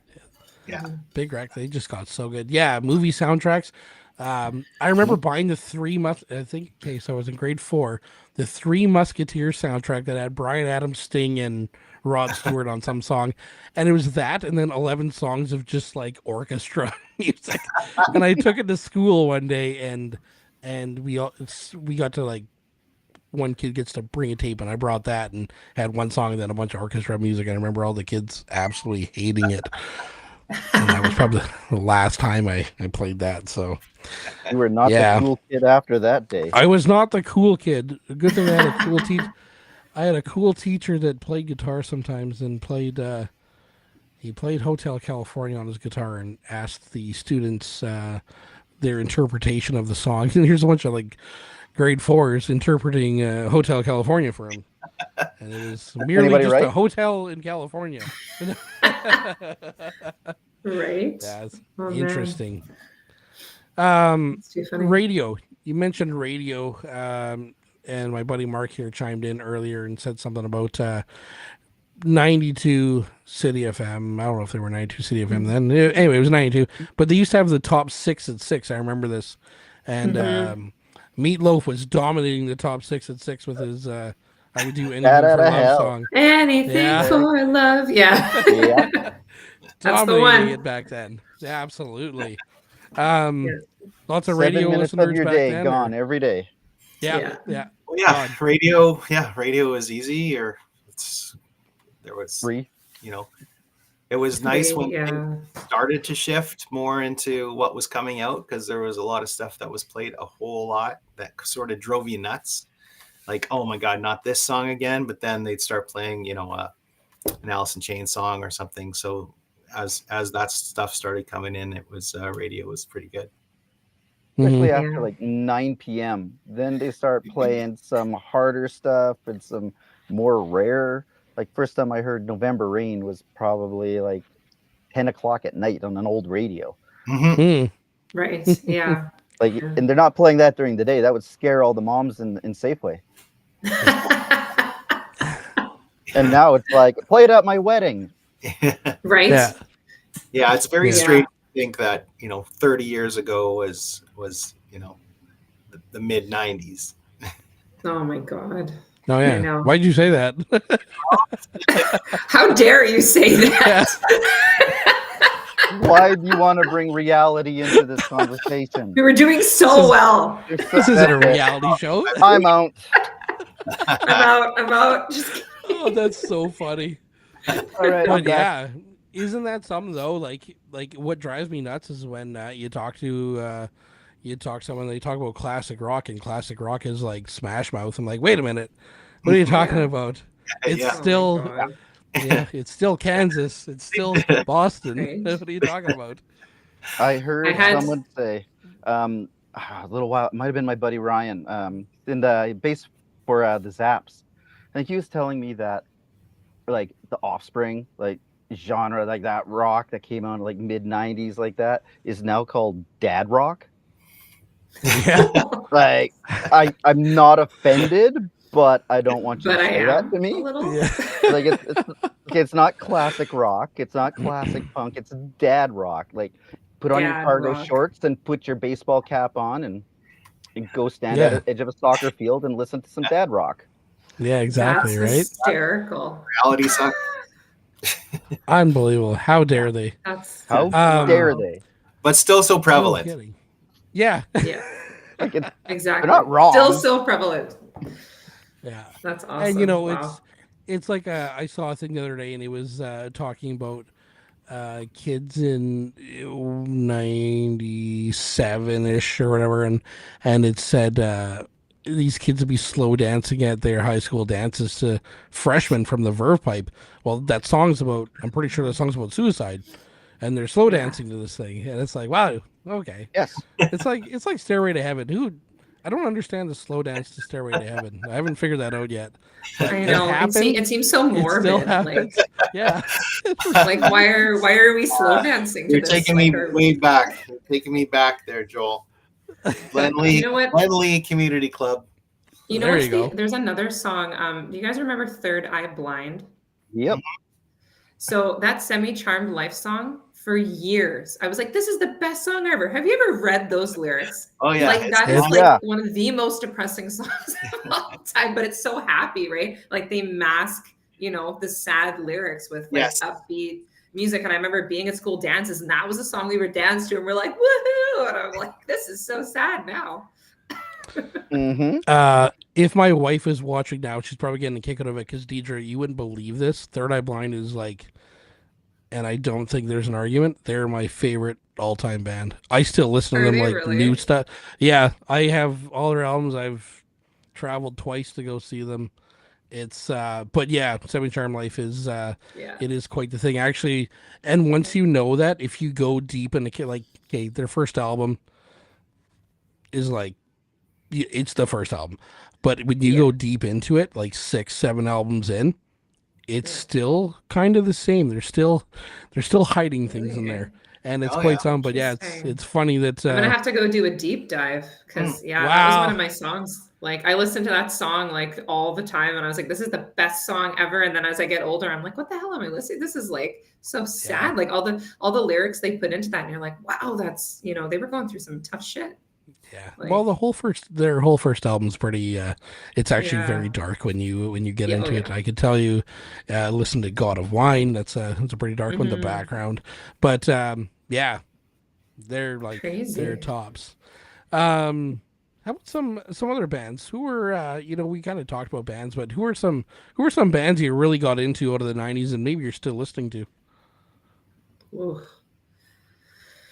S4: Yeah.
S1: Big Wreck, they just got so good. Yeah, movie soundtracks. I remember buying the so I was in grade 4, the 3 Musketeers soundtrack that had Bryan Adams, Sting, and Rod Stewart on some song. And it was that, and then 11 songs of just like orchestra music. And I took it to school one day, and we got to like, one kid gets to bring a tape, and I brought that and had one song and then a bunch of orchestra music. I remember all the kids absolutely hating it. And that was probably the last time I played that. So
S3: you were not the cool kid after that day.
S1: I was not the cool kid. A good thing I had a cool teacher. I had a cool teacher that played guitar sometimes and played. He played Hotel California on his guitar and asked the students their interpretation of the song. And here's a bunch of like grade 4s interpreting Hotel California for him. And it was merely just a hotel in California.
S2: Right.
S1: That's interesting. Radio. You mentioned radio. And my buddy Mark here chimed in earlier and said something about 92 City FM. I don't know if they were 92 City FM then. Anyway, it was 92. But they used to have the top 6 at 6. I remember this. And Meatloaf was dominating the top 6 at 6 with his I Would Do Anything for Love song.
S2: Anything for love. Yeah. That's the one.
S1: It back then. Yeah, absolutely. Lots of radio
S3: 7 minutes
S1: listeners
S3: of your
S1: back
S3: day
S1: then.
S3: gone every day.
S1: Yeah.
S4: Well, yeah, radio. Yeah, radio was easy, or there was
S3: free.
S4: It was nice when it started to shift more into what was coming out, because there was a lot of stuff that was played a whole lot that sort of drove you nuts. Like, oh my God, not this song again. But then they'd start playing, an Alice in Chains song or something. So as that stuff started coming in, it was radio was pretty good.
S3: Especially after like 9 p.m. Then they start playing some harder stuff and some more rare. Like first time I heard November Rain was probably like 10 o'clock at night on an old radio.
S2: Right. Yeah.
S3: And they're not playing that during the day. That would scare all the moms in Safeway. And now it's like, play it at my wedding.
S2: Right.
S4: Yeah, it's very strange to think that 30 years ago was the mid 90s.
S2: Oh my God.
S1: Oh yeah. Why'd you say that?
S2: How dare you say that?
S3: Why do you want to bring reality into this conversation?
S2: We were doing so well.
S1: This isn't a reality show.
S3: I'm out.
S2: I'm out. Just
S1: oh, that's so funny.
S3: All right.
S1: But yeah, isn't that something though? Like what drives me nuts is when you talk to someone, they talk about classic rock, and classic rock is like Smash Mouth. I'm like, wait a minute, what are you talking about? It's still. It's still Kansas. It's still Boston. Right. What are you talking about?
S3: I heard someone say, a little while. It might have been my buddy Ryan, in the bass for the Zaps. I think he was telling me that like the Offspring, like genre, like that rock that came out in like mid '90s, like that, is now called dad rock.
S1: Yeah.
S3: Like I'm not offended, but I don't want you
S2: But
S3: to
S2: I
S3: say that
S2: am
S3: to
S2: a
S3: me.
S2: little.
S1: Yeah.
S3: Like it's not classic rock, it's not classic punk, it's dad rock. Like put on your
S2: Dad
S3: cargo
S2: rock.
S3: shorts and put your baseball cap on and go stand at
S1: Yeah.
S3: the edge of a soccer field and listen to some dad rock.
S1: Yeah, exactly,
S2: That's
S1: right?
S2: hysterical.
S4: Reality song.
S1: Unbelievable. How dare they?
S2: That's
S3: How dare
S2: wow.
S3: they?
S4: But still so
S1: No
S4: prevalent.
S1: kidding. Yeah.
S2: Yeah,
S3: Like
S2: exactly.
S3: they're not wrong.
S2: Still so prevalent.
S1: Yeah.
S2: That's awesome.
S1: And you know,
S2: wow.
S1: it's like I saw a thing the other day, and it was talking about kids in 97-ish or whatever, and it said these kids would be slow dancing at their high school dances to freshmen from the Verve Pipe. Well, that song's about, I'm pretty sure the song's about suicide, and they're slow
S2: Yeah.
S1: dancing to this thing, and it's like, wow, okay.
S3: Yes.
S1: It's like Stairway to Heaven. I don't understand the slow dance to Stairway to Heaven. I haven't figured that out yet. But
S2: I know. It seems so
S1: It still
S2: morbid.
S1: happens.
S2: Like,
S1: Yeah.
S2: like why are we slow dancing to
S4: You're
S2: this?
S4: taking
S2: Like,
S4: me way back. You're taking me back there, Joel. Glen Lee,
S2: You know what?
S4: Glen Lee Community Club.
S2: You know
S1: There
S2: what's
S1: you go.
S2: there's another song. Do you guys remember Third Eye Blind?
S3: Yep.
S2: So that Semi-Charmed Life song, for years, I was like, this is the best song ever. Have you ever read those lyrics?
S4: Oh yeah,
S2: Like that is
S1: it's-
S2: like
S3: Yeah.
S2: one of the most depressing songs of all time, but it's so happy, right? Like they mask, the sad lyrics with like
S4: Yes.
S2: upbeat music. And I remember being at school dances, and that was a song we would dance to, and we're like, woohoo! And I'm like, this is so sad now.
S3: Mm-hmm.
S1: If my wife is watching now, she's probably getting a kick out of it because Deidre, you wouldn't believe this. Third Eye Blind is like, and I don't think there's an argument, they're my favorite all-time band. I still listen to
S2: Are
S1: them
S2: they
S1: like
S2: really?
S1: new stuff. Yeah, I have all their albums. I've traveled twice to go see them. It's but yeah, Semi-Charmed Life is
S2: Yeah.
S1: it is quite the thing actually. And once you know that, if you go deep into like, okay, their first album is like, it's the first album, but when you
S2: Yeah.
S1: go deep into it, like 6-7 albums in, it's still kind of the same. They're still hiding things in
S2: Really?
S1: there, and it's
S4: Oh,
S1: quite
S4: yeah.
S1: some. But yeah,
S2: Interesting.
S1: it's funny that
S2: I'm gonna have to go do a deep dive because that was
S1: Wow.
S2: one of my songs. Like I listened to that song like all the time, and I was like, "This is the best song ever." And then as I get older, I'm like, "What the hell am I listening? This is like so sad." Like all the lyrics they put into that, and you're like, "Wow, that's they were going through some tough shit."
S1: yeah.
S2: like-
S1: Well, their whole first album's pretty. It's actually
S2: Yeah.
S1: very dark when you get
S2: Yeah,
S1: into
S2: oh,
S1: it.
S2: yeah.
S1: I could tell you, listen to God of Wine. That's a pretty dark one in the
S2: Mhm.
S1: background. But yeah, they're like
S2: Crazy.
S1: they're tops. How about some other bands who were we kind of talked about bands, but who are some bands you really got into out of the '90s and maybe you're still listening to?
S2: Ooh.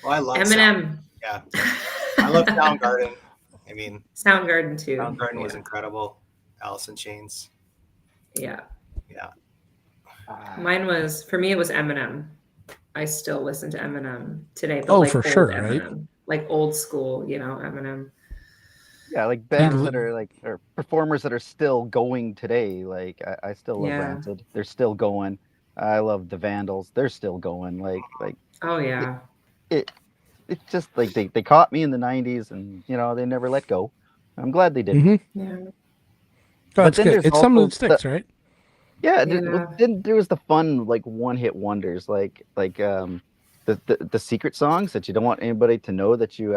S4: Well, I love
S2: Eminem.
S4: Yeah, I love Soundgarden. I mean,
S2: Soundgarden too.
S4: Soundgarden was
S2: yeah.
S4: incredible. Alice in Chains.
S2: Yeah.
S4: Yeah.
S2: Mine was for me. It was Eminem. I still listen to Eminem today. But
S1: Oh,
S2: like
S1: for
S2: old
S1: sure, right?
S2: Eminem, like old school, Eminem.
S3: Yeah, like bands that are like, or performers that are still going today. Like I still love
S2: Yeah.
S3: Rancid. They're still going. I love the Vandals. They're still going. Like
S2: Oh yeah.
S3: it's just like they caught me in the '90s, and they never let go. I'm glad they did.
S1: Mm-hmm.
S2: Yeah.
S1: That's
S3: then
S1: good.
S3: there's
S1: It's something
S3: also
S1: that sticks, right?
S3: Yeah,
S2: Yeah.
S3: then there was the fun like one-hit wonders, like the secret songs that you don't want anybody to know that you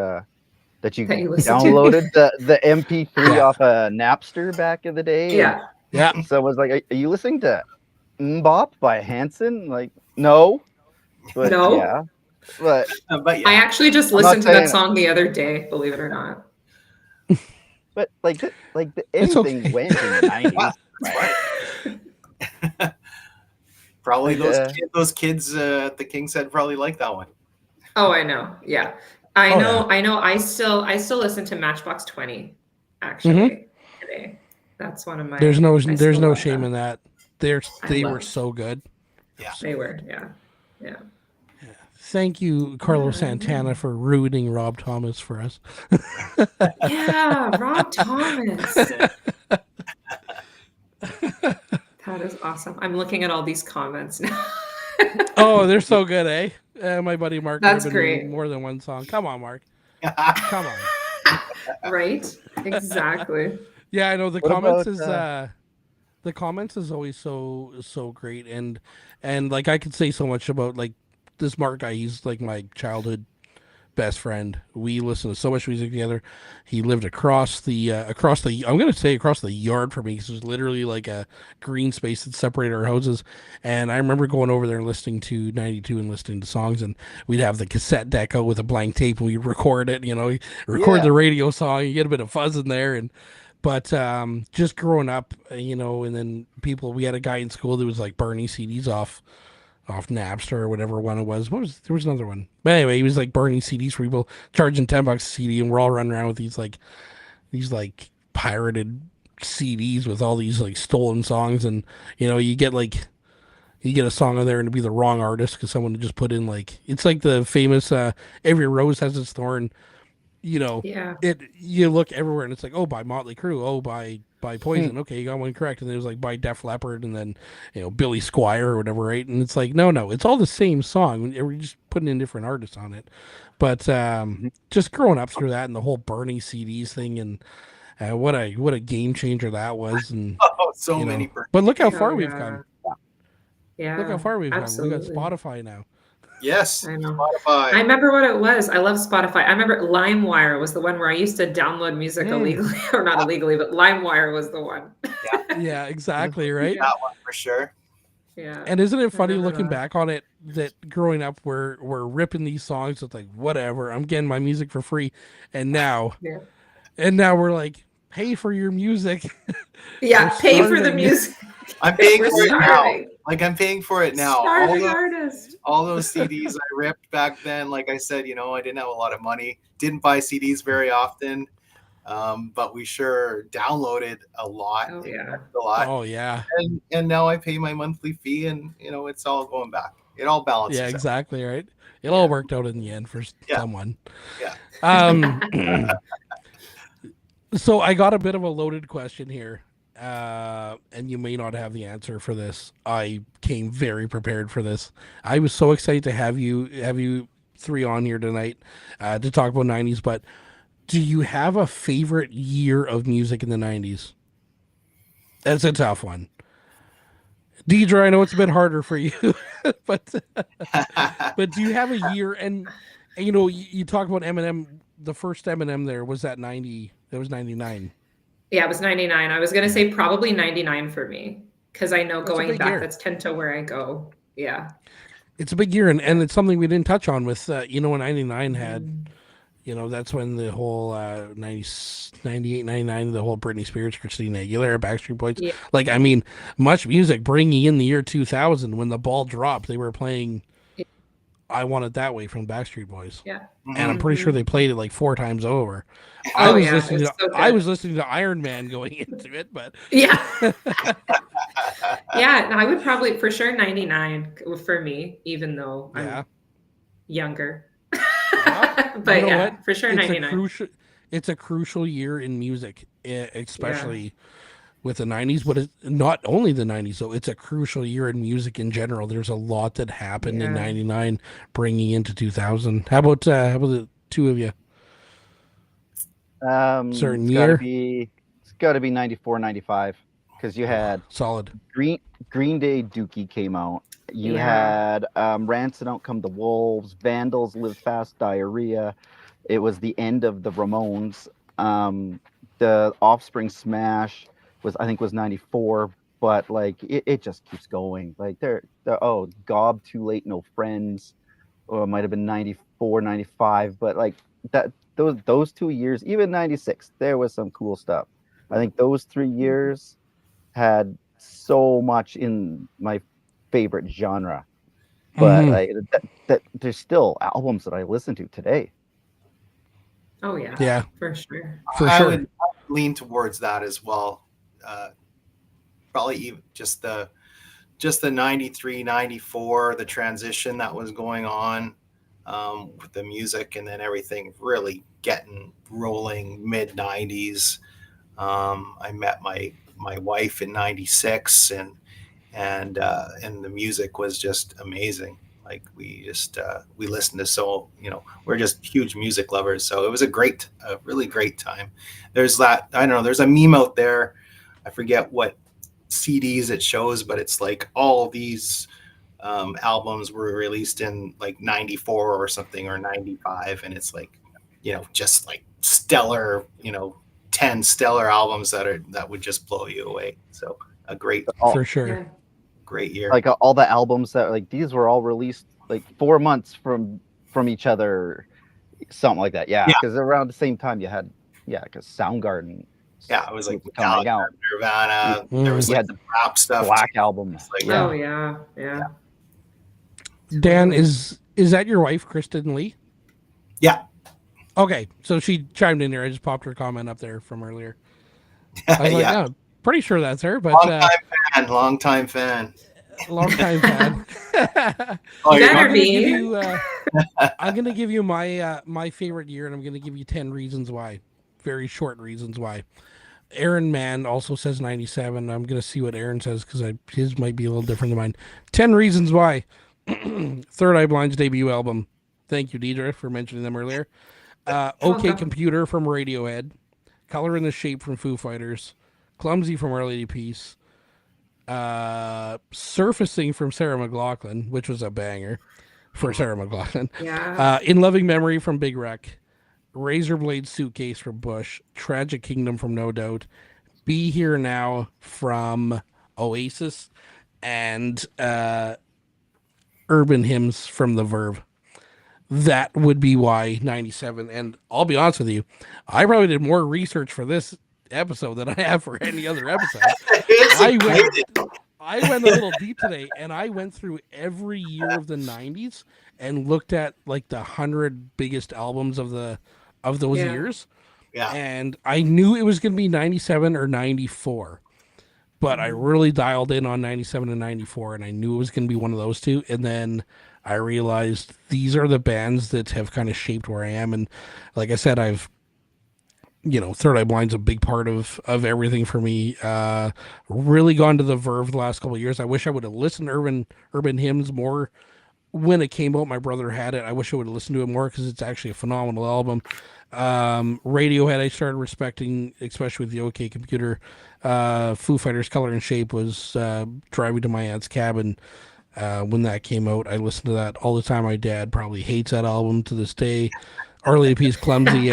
S2: That you listen to.
S3: downloaded the MP3
S1: Yeah.
S3: off a Napster back in the day.
S2: Yeah.
S1: Yeah.
S3: And so it was like, are you listening to Mbop by Hanson? Like, no. But
S2: No.
S3: yeah. But
S4: But yeah,
S2: I actually just
S3: I'm not
S2: listened to that
S3: saying-
S2: song the other day, believe it or not.
S1: It's
S3: anything
S1: okay.
S3: went in the 90s.
S4: probably
S3: Yeah.
S4: those kids at the King's Head probably like that one.
S2: Oh, I know. Yeah. I
S1: Oh,
S2: know. I still listen to Matchbox 20 actually today. That's one of my
S1: There's no
S2: I still
S1: shame
S2: love
S1: in that.
S2: I
S1: They
S2: love
S1: were
S2: it.
S1: so good.
S2: They were, yeah. Yeah.
S1: Thank you, Carlos Santana, for ruining Rob Thomas for us.
S2: Yeah, Rob Thomas. That is awesome. I'm looking at all these comments now.
S1: Oh, they're so good, eh? My buddy Mark
S2: That's
S1: ribbing me
S2: great.
S1: more than one song. Come on, Mark. Come on.
S2: Right? Exactly.
S1: Yeah, I know
S3: What about
S1: the comments is always so great, and like I could say so much about like this Mark guy. He's like my childhood best friend. We listened to so much music together. He lived across the I'm gonna say across the yard from me because there's literally like a green space that separated our houses. And I remember going over there and listening to 92 and listening to songs, and we'd have the cassette deck out with a blank tape and we'd record it. Record
S3: yeah?
S1: the radio song. You get a bit of fuzz in there, and but just growing up, and then we had a guy in school that was like burning CDs off Napster or whatever one it was. There was another one. But anyway, he was like burning CDs for people, charging $10 a CD, and we're all running around with these pirated CDs with all these like stolen songs, and you get a song on there and it'd be the wrong artist because someone had just put in like it's like the famous every rose has its thorn.
S2: Yeah.
S1: You look everywhere and it's like, oh, by Motley Crue, oh, by Poison.
S3: Hmm.
S1: Okay, you got one correct. And it was like by Def Leppard, and then Billy Squire or whatever, right? And it's like, no, it's all the same song. We're just putting in different artists on it. But just growing up through that and the whole burning CDs thing, and what a game changer that was. And
S4: Oh, so many
S1: but look how
S2: Oh,
S1: far we've
S2: yeah.
S1: come.
S2: Yeah.
S1: Look how far we've come. We got
S2: Absolutely.
S1: Spotify now.
S4: Yes,
S2: I know.
S4: Spotify.
S2: I remember what it was. I love Spotify. I remember LimeWire was the one where I used to download music illegally, or not illegally, but LimeWire was the one.
S1: Yeah, exactly, right?
S4: That one for sure.
S1: Yeah. And isn't it funny
S2: remember
S1: looking
S2: that.
S1: back on it that growing up we're ripping these songs, it's like whatever, I'm getting my music for free, and now we're like, pay for your music.
S2: Yeah,
S1: We're
S2: pay for the
S1: starving.
S2: music.
S4: I'm paying
S2: We're
S4: for it now.
S2: starving.
S4: Like I'm paying for it now.
S2: Starving artist.
S4: All those CDs I ripped back then, like I said, I didn't have a lot of money, didn't buy CDs very often, but we sure downloaded a lot.
S2: Oh, yeah.
S4: A lot.
S1: Oh yeah.
S4: And now I pay my monthly fee, and it's all going back. It all balances.
S1: Yeah,
S4: out.
S1: exactly, right? It all worked out in the end for someone.
S4: Yeah.
S1: So I got a bit of a loaded question here. And you may not have the answer for this. I came very prepared for this. I was so excited to have you three on here tonight to talk about 90s, but do you have a favorite year of music in the 90s? That's a tough one. Deidre, I know it's a bit harder for you, but do you have a year? And you talk about Eminem. The first Eminem there was that 90. That was 99.
S2: Yeah, it was 99. I was going to say probably 99 for me because I know
S1: That's a
S2: going
S1: big
S2: back,
S1: year.
S2: that's tend to where I go. Yeah.
S1: It's a big year, and it's something we didn't touch on with, when 99 had, that's when the whole 98, 99, the whole Britney Spears, Christina Aguilera, Backstreet Boys.
S2: Yeah.
S1: Like, I mean, much music bringing in the year 2000 when the ball dropped, they were playing I Want It That Way from Backstreet Boys.
S2: Yeah.
S1: And I'm pretty sure they played it like 4 times over.
S2: Oh,
S1: I was listening to Iron Man going into it, but
S2: yeah. Yeah, I would probably for sure 99 for me, even though I'm younger. But what? For sure 99.
S1: It's a crucial year in music, especially with the 90s, but it's not only the 90s, though. It's a crucial year in music in general. There's a lot that happened in 99 bringing into 2000. How about the two of you? Certain year?
S3: It's got to be 94, 95, because you had
S1: solid
S3: Green Day Dookie came out. You had Rancid Out Come the Wolves, Vandals, Live Fast, Diarrhea. It was the end of the Ramones. The Offspring Smash I think was 94, but like it just keeps going. Like they're Gob, Too Late, No Friends, or it might have been 94, 95, but like that those 2 years, even 96, there was some cool stuff. I think those 3 years had so much in my favorite genre, but like that there's still albums that I listen to today.
S2: Oh yeah, for sure.
S4: I would lean towards that as well. Probably even just the 93, 94, the transition that was going on. with the music, and then everything really getting rolling mid 90s. I met my wife in 96, and the music was just amazing. Like we listened to we're just huge music lovers. So it was a really great time. There's I don't know, there's a meme out there. I forget what CDs it shows, but it's like all these albums were released in like 94 or something, or 95. And it's like, just like stellar, 10 stellar albums that would just blow you away. So a
S1: For sure.
S2: Yeah.
S4: great year.
S3: Like all the albums that like these were all released like 4 months from each other, something like that. Yeah, because around the same time you had because Soundgarden.
S4: Yeah, it was like
S3: coming out.
S4: Nirvana. There was like the rap stuff.
S3: Black album.
S4: Like,
S2: Oh yeah.
S1: Dan, is that your wife, Kristen Lee?
S4: Yeah.
S1: Okay, so she chimed in here. I just popped her comment up there from earlier. I was like,
S4: Yeah.
S1: no, pretty sure that's her, but
S4: Long time fan.
S1: long time fan.
S4: Oh, you're
S2: Better
S4: not-
S2: be.
S1: I'm gonna give you my my favorite year, and I'm gonna give you 10 reasons why. Very short reasons why. Aaron Mann also says 97. I'm gonna see what Aaron says because his might be a little different than mine. 10 reasons why. Third Eye Blind's debut album. Thank you, Deidre, for mentioning them earlier. OK Computer from Radiohead. Color in the Shape from Foo Fighters. Clumsy from Our Lady Peace. Surfacing from Sarah McLachlan, which was a banger for Sarah McLachlan.
S2: Yeah.
S1: In Loving Memory from Big Wreck. Razorblade Suitcase from Bush. Tragic Kingdom from No Doubt. Be Here Now from Oasis. And Urban Hymns from The Verve. That would be why 97. And I'll be honest with you, I probably did more research for this episode than I have for any other episode. I went a little deep today, and I went through every year of the 90s and looked at like the 100 biggest albums of those years.
S4: Yeah.
S1: And I knew it was going to be 97 or 94. But I really dialed in on 97 and 94, and I knew it was going to be one of those two. And then I realized these are the bands that have kind of shaped where I am. And like I said, I've, Third Eye Blind's a big part of everything for me. Really gone to the Verve the last couple of years. I wish I would have listened to Urban Hymns more when it came out. My brother had it. I wish I would have listened to it more because it's actually a phenomenal album. Radiohead I started respecting, especially with the OK Computer. Foo Fighters' Color and Shape was driving to my aunt's cabin when that came out. I listened to that all the time. My dad probably hates that album to this day. Our Lady Peace, Clumsy,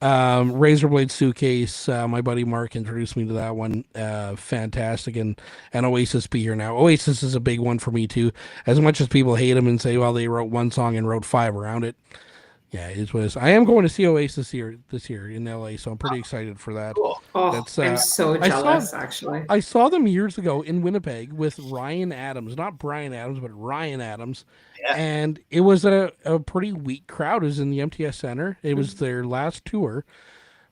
S1: Razorblade Suitcase, my buddy Mark introduced me to that one. Fantastic. And Oasis, Be Here Now. Oasis is a big one for me too. As much as people hate them and say, well, they wrote one song and wrote 5 around it. Yeah, it was. I am going to see Oasis this year in LA, so I'm pretty excited for that.
S4: Cool.
S2: Oh, I'm so jealous, actually.
S1: I saw them years ago in Winnipeg with Ryan Adams, not Brian Adams, but Ryan Adams.
S4: Yeah.
S1: And it was a pretty weak crowd. It was in the MTS Center. It was their last tour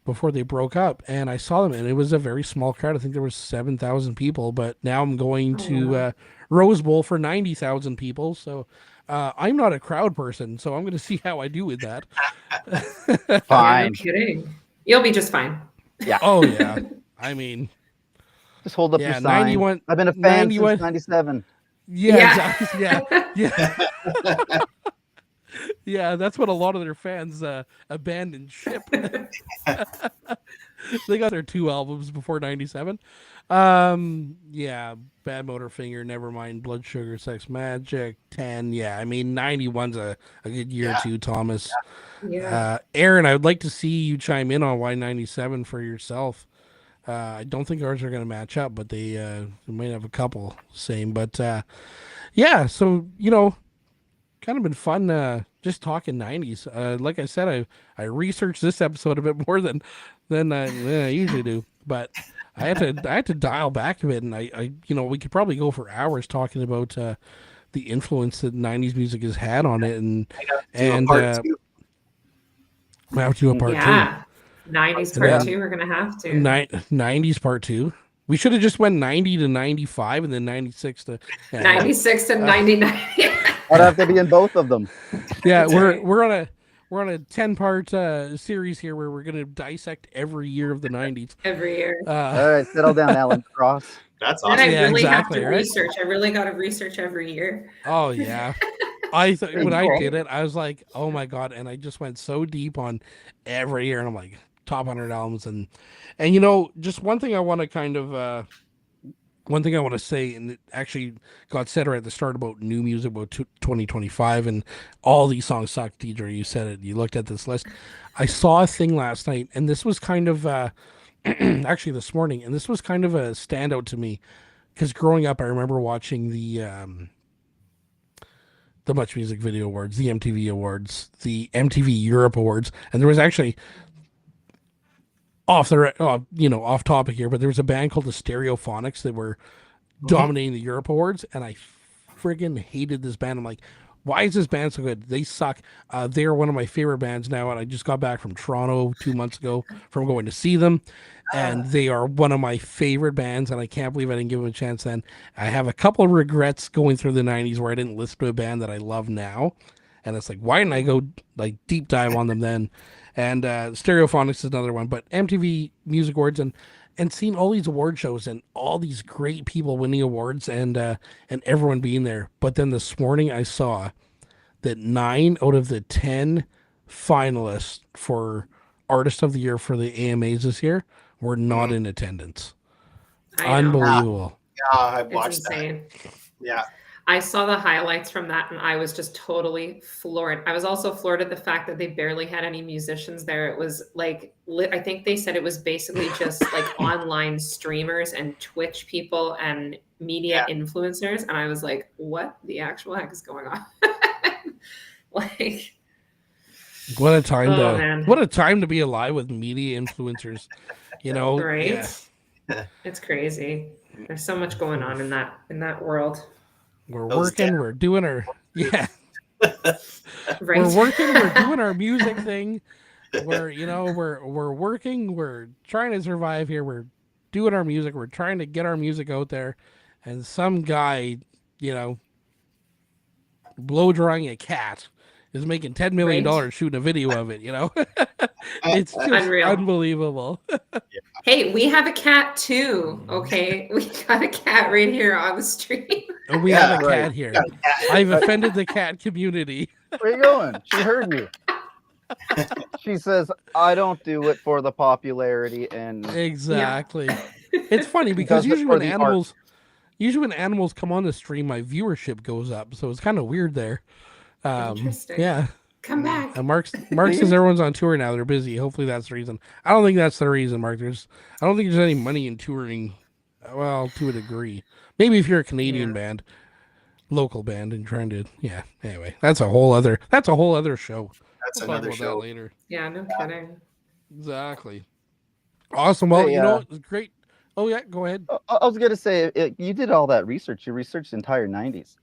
S1: before they broke up. And I saw them, and it was a very small crowd. I think there was 7,000 people. But now I'm going to Rose Bowl for 90,000 people. So I'm not a crowd person, so I'm going to see how I do with that.
S3: Fine.
S2: No kidding. You'll be just fine.
S3: Yeah.
S1: Oh, yeah. I mean,
S3: just hold up
S1: yeah,
S3: your sign.
S1: 91
S3: I've been a fan
S1: 91
S3: since 97.
S1: Yeah. Yeah. Yeah, that's what a lot of their fans abandoned ship. They got their 2 albums before 97. Yeah, Bad Motorfinger, Nevermind, Blood Sugar Sex Magic, 10. Yeah, I mean 91's a good year too, Thomas.
S2: Yeah.
S1: Aaron, I would like to see you chime in on why 97 for yourself. I don't think ours are going to match up, but they might have a couple same. But yeah, so kind of been fun just talking 90s. Like I said, I researched this episode a bit more than I usually do, but I had to dial back a bit, and I we could probably go for hours talking about the influence that 90s music has had on it, and we have to do a part 2.
S2: Yeah. 90s part 2, we're going to have to.
S1: 90s part 2. We should have just went 90 to 95 and then 96 to
S2: 96 to 99.
S3: I'd have to be in both of them.
S1: Yeah,
S2: That's
S1: we're
S2: right.
S1: we're on a 10-part series here where we're gonna dissect every year of the '90s.
S2: Every year.
S3: All right, settle down, Alan Cross.
S4: That's
S2: Then I
S4: awesome.
S1: Yeah,
S2: really have
S1: exactly,
S2: to
S1: right?
S2: research. I really got to research every year.
S1: Oh yeah.
S3: Pretty
S1: When I
S3: cool.
S1: did it, I was like, oh my god, and I just went so deep on every year, and I'm like top 100 albums, and just one thing I want to one thing I want to say, and it actually got said right at the start about new music about 2025, and all these songs suck. Deidre, you said it. You looked at this list. I saw a thing last night, and this was kind of actually this morning, and this was kind of a standout to me because growing up, I remember watching the Much Music Video Awards, the MTV Awards, the MTV Europe Awards, and there was actually off topic here, but there was a band called the Stereophonics that were dominating the Europe Awards, and I friggin' hated this band. I'm like, why is this band so good? They suck. They are one of my favorite bands now, and I just got back from Toronto 2 months ago from going to see them, and they are one of my favorite bands, and I can't believe I didn't give them a chance then. I have a couple of regrets going through the '90s where I didn't listen to a band that I love now, and it's like, why didn't I go like deep dive on them then? And Stereophonics is another one, but MTV Music Awards and seeing all these award shows and all these great people winning awards and everyone being there. But then this morning I saw that 9 out of the 10 finalists for Artist of the Year for the AMAs this year were not in attendance.
S2: I know.
S1: Unbelievable.
S4: Yeah, I
S2: It's
S4: watched that.
S2: insane.
S4: Yeah.
S2: I saw the highlights from that and I was just totally floored. I was also floored at the fact that they barely had any musicians there. It was like, I think they said it was basically just like online streamers and Twitch people and media influencers. And I was like, what the actual heck is going on? Like,
S1: What a time
S2: Oh, man.
S1: what a time to be alive with media influencers.
S2: right?
S1: Yeah.
S2: It's crazy. There's so much going on in that world.
S1: We're
S4: Those
S1: working, we're doing our
S2: Right.
S1: we're working, we're doing our music thing. We're working, we're trying to survive here. We're doing our music, we're trying to get our music out there. And some guy, blow drying a cat is making $10 million shooting a video of it, It's just
S2: Unreal.
S1: unbelievable.
S2: Hey, we have a cat too. Okay, we got a cat right here on the street.
S1: And we
S4: Yeah,
S1: have a
S3: right.
S1: cat here. I've offended the cat community.
S3: Where you going? She heard you. She says, I don't do it for the popularity and
S1: Exactly. It's funny because
S3: Does it for the art.
S1: usually when animals come on the stream, my viewership goes up. So it's kind of weird there.
S2: Interesting.
S1: Yeah.
S2: Come back.
S1: And Mark says everyone's on tour now. They're busy. Hopefully that's the reason. I don't think that's the reason, Mark. I don't think there's any money in touring. Well, to a degree. Maybe if you're a Canadian band, local band, and trying to, Anyway, that's a whole other show.
S4: That's
S1: We'll talk
S4: another
S1: about
S4: show.
S1: that later.
S2: Yeah, no kidding.
S1: Exactly. Awesome. Well,
S3: Hey,
S1: it's great. Oh yeah, go ahead.
S3: I was gonna say, you did all that research. You researched the entire '90s.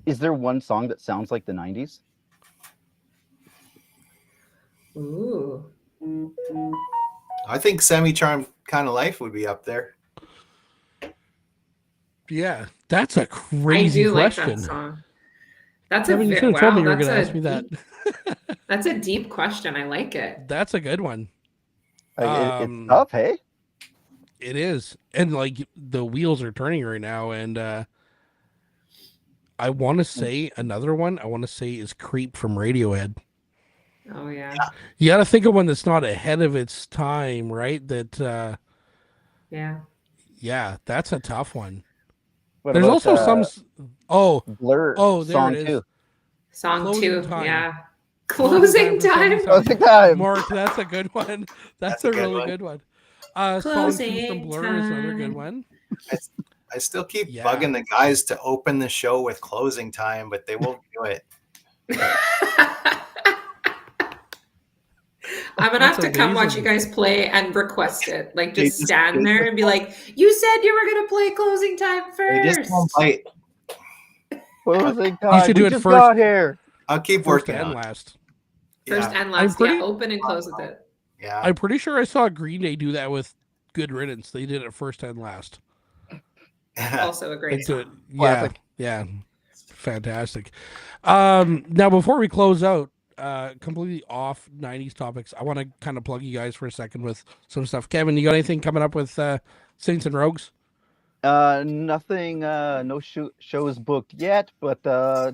S3: Is there one song that sounds like the '90s?
S2: Ooh.
S4: I think Semi-Charmed Kind of Life would be up there.
S1: Yeah, that's a
S2: I
S1: crazy
S2: do
S1: question.
S2: like that song. That's
S1: Kevin, you should have told me you were going to ask me
S2: deep,
S1: that.
S2: That's a deep question. I like it.
S1: That's a good one.
S3: It's tough, hey?
S1: It is, and like the wheels are turning right now, and I want to say another one. I want to say is "Creep" from Radiohead.
S2: Oh yeah.
S1: You got to think of one that's not ahead of its time, right? That
S2: Yeah.
S1: yeah, that's a tough one.
S3: What
S1: There's
S3: about,
S1: also some.
S3: Blur
S1: Oh, there
S3: song
S1: it is.
S3: too.
S2: Song
S1: Closing
S2: 2.
S1: Time.
S2: Yeah. Closing time.
S3: Closing time.
S1: Mark, that's a good one. That's a
S4: a good
S1: really
S4: one.
S1: good one. Song 2 from
S2: Closing
S1: Blur is another good
S2: time.
S1: one.
S4: I still keep
S1: Yeah.
S4: bugging the guys to open the show with Closing Time, but they won't do it.
S2: I'm gonna have
S1: That's
S2: to come watch you
S1: amazing.
S2: guys play and request it. Like
S4: They
S2: just
S4: just-
S2: stand there and be like, "You said you were gonna play closing time
S4: They just
S2: first."
S4: won't bite.
S3: Closing time.
S1: should do
S3: We
S1: it
S3: just
S1: first.
S3: got here.
S4: I'll keep
S1: First
S4: working
S1: and
S4: on it.
S1: last.
S2: First
S4: Yeah.
S2: and last.
S1: pretty-
S2: Yeah, open and close with it.
S4: Yeah.
S1: I'm pretty sure I saw Green Day do that with Good Riddance. They did it first and last.
S2: Also a great
S1: They do it.
S2: song.
S1: Yeah,
S3: Classic.
S1: yeah. Fantastic. Now before we close out, completely off '90s topics, I want to kind of plug you guys for a second with some stuff. Kevin, you got anything coming up with Saints and Rogues?
S3: Nothing, no shows booked yet, but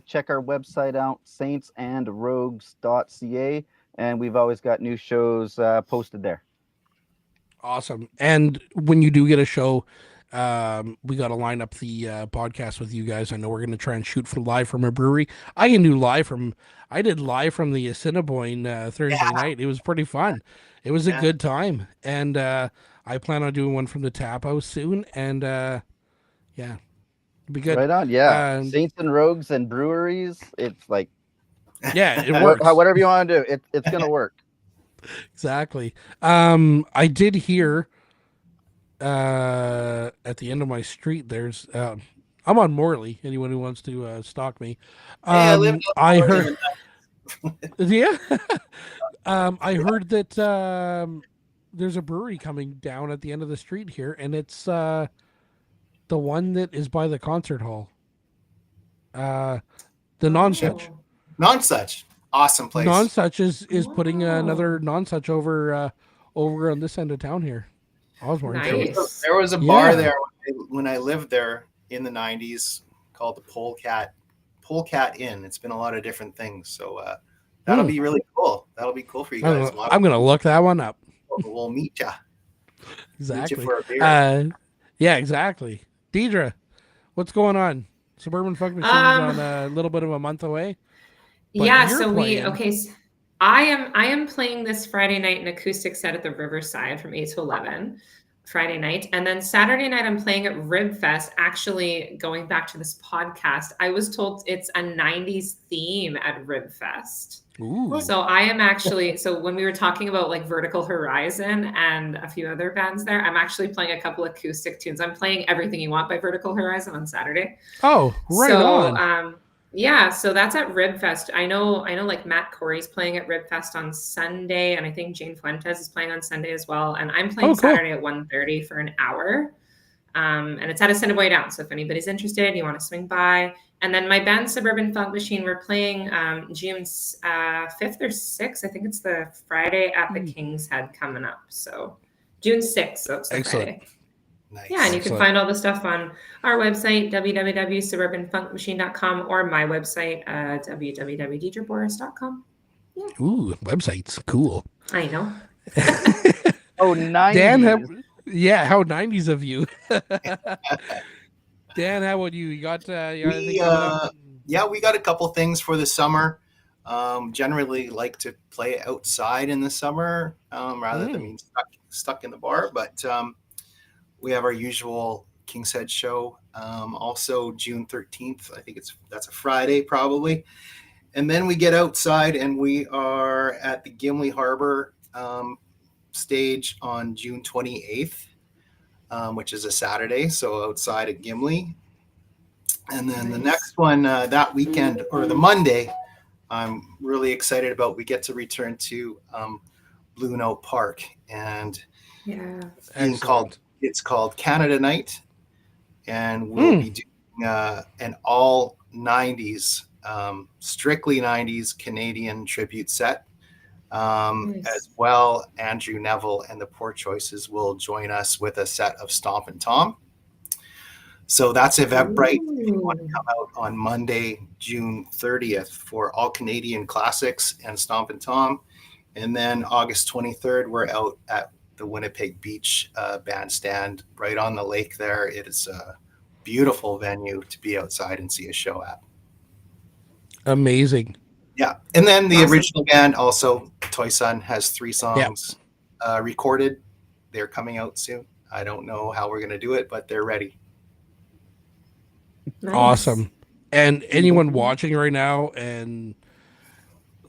S3: check our website out, saintsandrogues.ca, and we've always got new shows posted there.
S1: Awesome. And when you do get a show, we got to line up the podcast with you guys. I know we're going to try and shoot for live from a brewery. I did live from the Assiniboine Thursday night. It was pretty fun. It was a good time. And I plan on doing one from the tap house soon. And yeah, it'd be good.
S3: Right on. Yeah. Saints and Rogues and breweries. It's like,
S1: yeah, it works.
S3: Whatever you want to do, it's going to work.
S1: Exactly. I did hear at the end of my street there's I'm on Morley, anyone who wants to stalk me. I heard yeah. I heard that there's a brewery coming down at the end of the street here, and it's the one that is by the concert hall. The Nonsuch.
S4: Nonsuch. Awesome place.
S1: Nonsuch is putting another Nonsuch over on this end of town here. Osborne.
S2: Nice.
S4: There was a bar there when I lived there in the 90s called the Polecat Inn. It's been a lot of different things. So that'll be really cool. That'll be cool for you guys.
S1: I'm going to look that one up.
S4: We'll meet ya.
S1: Exactly.
S4: Meet you for a beer.
S1: Yeah, exactly. Deidre, what's going on? Suburban Funk Machine's on a little bit of a month away.
S2: Yeah, so I am playing this Friday night an acoustic set at the Riverside from 8 to 11 Friday night. And then Saturday night I'm playing at Rib Fest. Actually, going back to this podcast, I was told it's a 90s theme at Rib Fest.
S1: Ooh.
S2: So I am actually, when we were talking about like Vertical Horizon and a few other bands there, I'm actually playing a couple acoustic tunes. I'm playing Everything You Want by Vertical Horizon on Saturday.
S1: Oh, right on.
S2: Yeah, so that's at Rib Fest. I know like Matt Corey's playing at Rib Fest on Sunday, and I think Jane Fuentes is playing on Sunday as well. And I'm playing Saturday at 1:30 for an hour. And it's at Assiniboine Down. So if anybody's interested, you want to swing by. And then my band Suburban Funk Machine, we're playing June 5th or 6th. I think it's the Friday at the King's Head coming up. So June 6th. So it's the Friday.
S4: Nice.
S2: Yeah, and you can find all the stuff on our website, www.suburbanfunkmachine.com, or my website, www.djboris.com. Yeah.
S1: Ooh, websites. Cool.
S2: I know.
S3: Oh, 90s.
S1: Dan, how 90s of you. Dan, how about you? You got anything coming up?
S4: Yeah, we got a couple things for the summer. Generally like to play outside in the summer rather than being stuck in the bar, but we have our usual King's Head show. Also June 13th. I think that's a Friday probably. And then we get outside and we are at the Gimli Harbor stage on June 28th, which is a Saturday. So outside at Gimli. And then the next one that weekend, or the Monday, I'm really excited about. We get to return to Blue Note Park, and it's called Canada Night, and we'll be doing an all 90s, strictly 90s Canadian tribute set. As well, Andrew Neville and the Poor Choices will join us with a set of Stomp and Tom. So that's Eventbrite. If you want to come out on Monday, June 30th for All Canadian Classics and Stomp and Tom. And then August 23rd, we're out at the Winnipeg Beach bandstand right on the lake there. It is a beautiful venue to be outside and see a show at.
S1: Amazing.
S4: Yeah. And then the original band, also Toy Son, has 3 songs recorded. They're coming out soon. I don't know how we're going to do it, but they're ready.
S2: Nice.
S1: Awesome. And anyone watching right now, and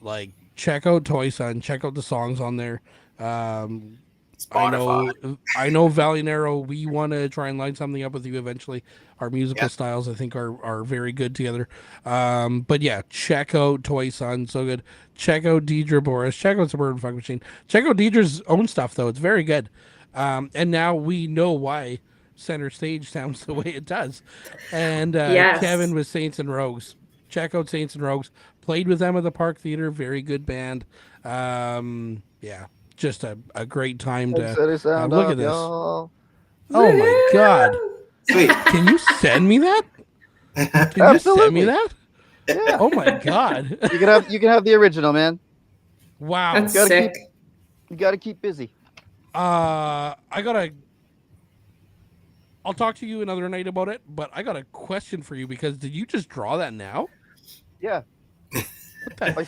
S1: like, check out Toy Son, check out the songs on there.
S4: Spotify.
S1: I know Valley Narrow, we want to try and line something up with you eventually. Our musical styles, I think, are very good together. But yeah, check out Toy Son, so good. Check out Deidre Boris, check out Suburban Funk Machine. Check out Deidre's own stuff, though. It's very good. And now we know why Center Stage sounds the way it does. And
S2: Yes.
S1: Kevin with Saints and Rogues. check out Saints and Rogues. Played with them at the Park Theater. Very good band. Yeah, just a great time to look at this.
S3: Y'all.
S1: Oh my God!
S4: Sweet.
S1: Can you send me that? Can you send me that?
S3: Yeah.
S1: Oh my God!
S3: You can have the original, man.
S1: Wow.
S2: That's
S3: Gotta
S2: sick.
S3: You gotta keep busy.
S1: I'll talk to you another night about it, but I got a question for you because did you just draw that now?
S3: Yeah.
S1: What the
S3: I
S1: hell?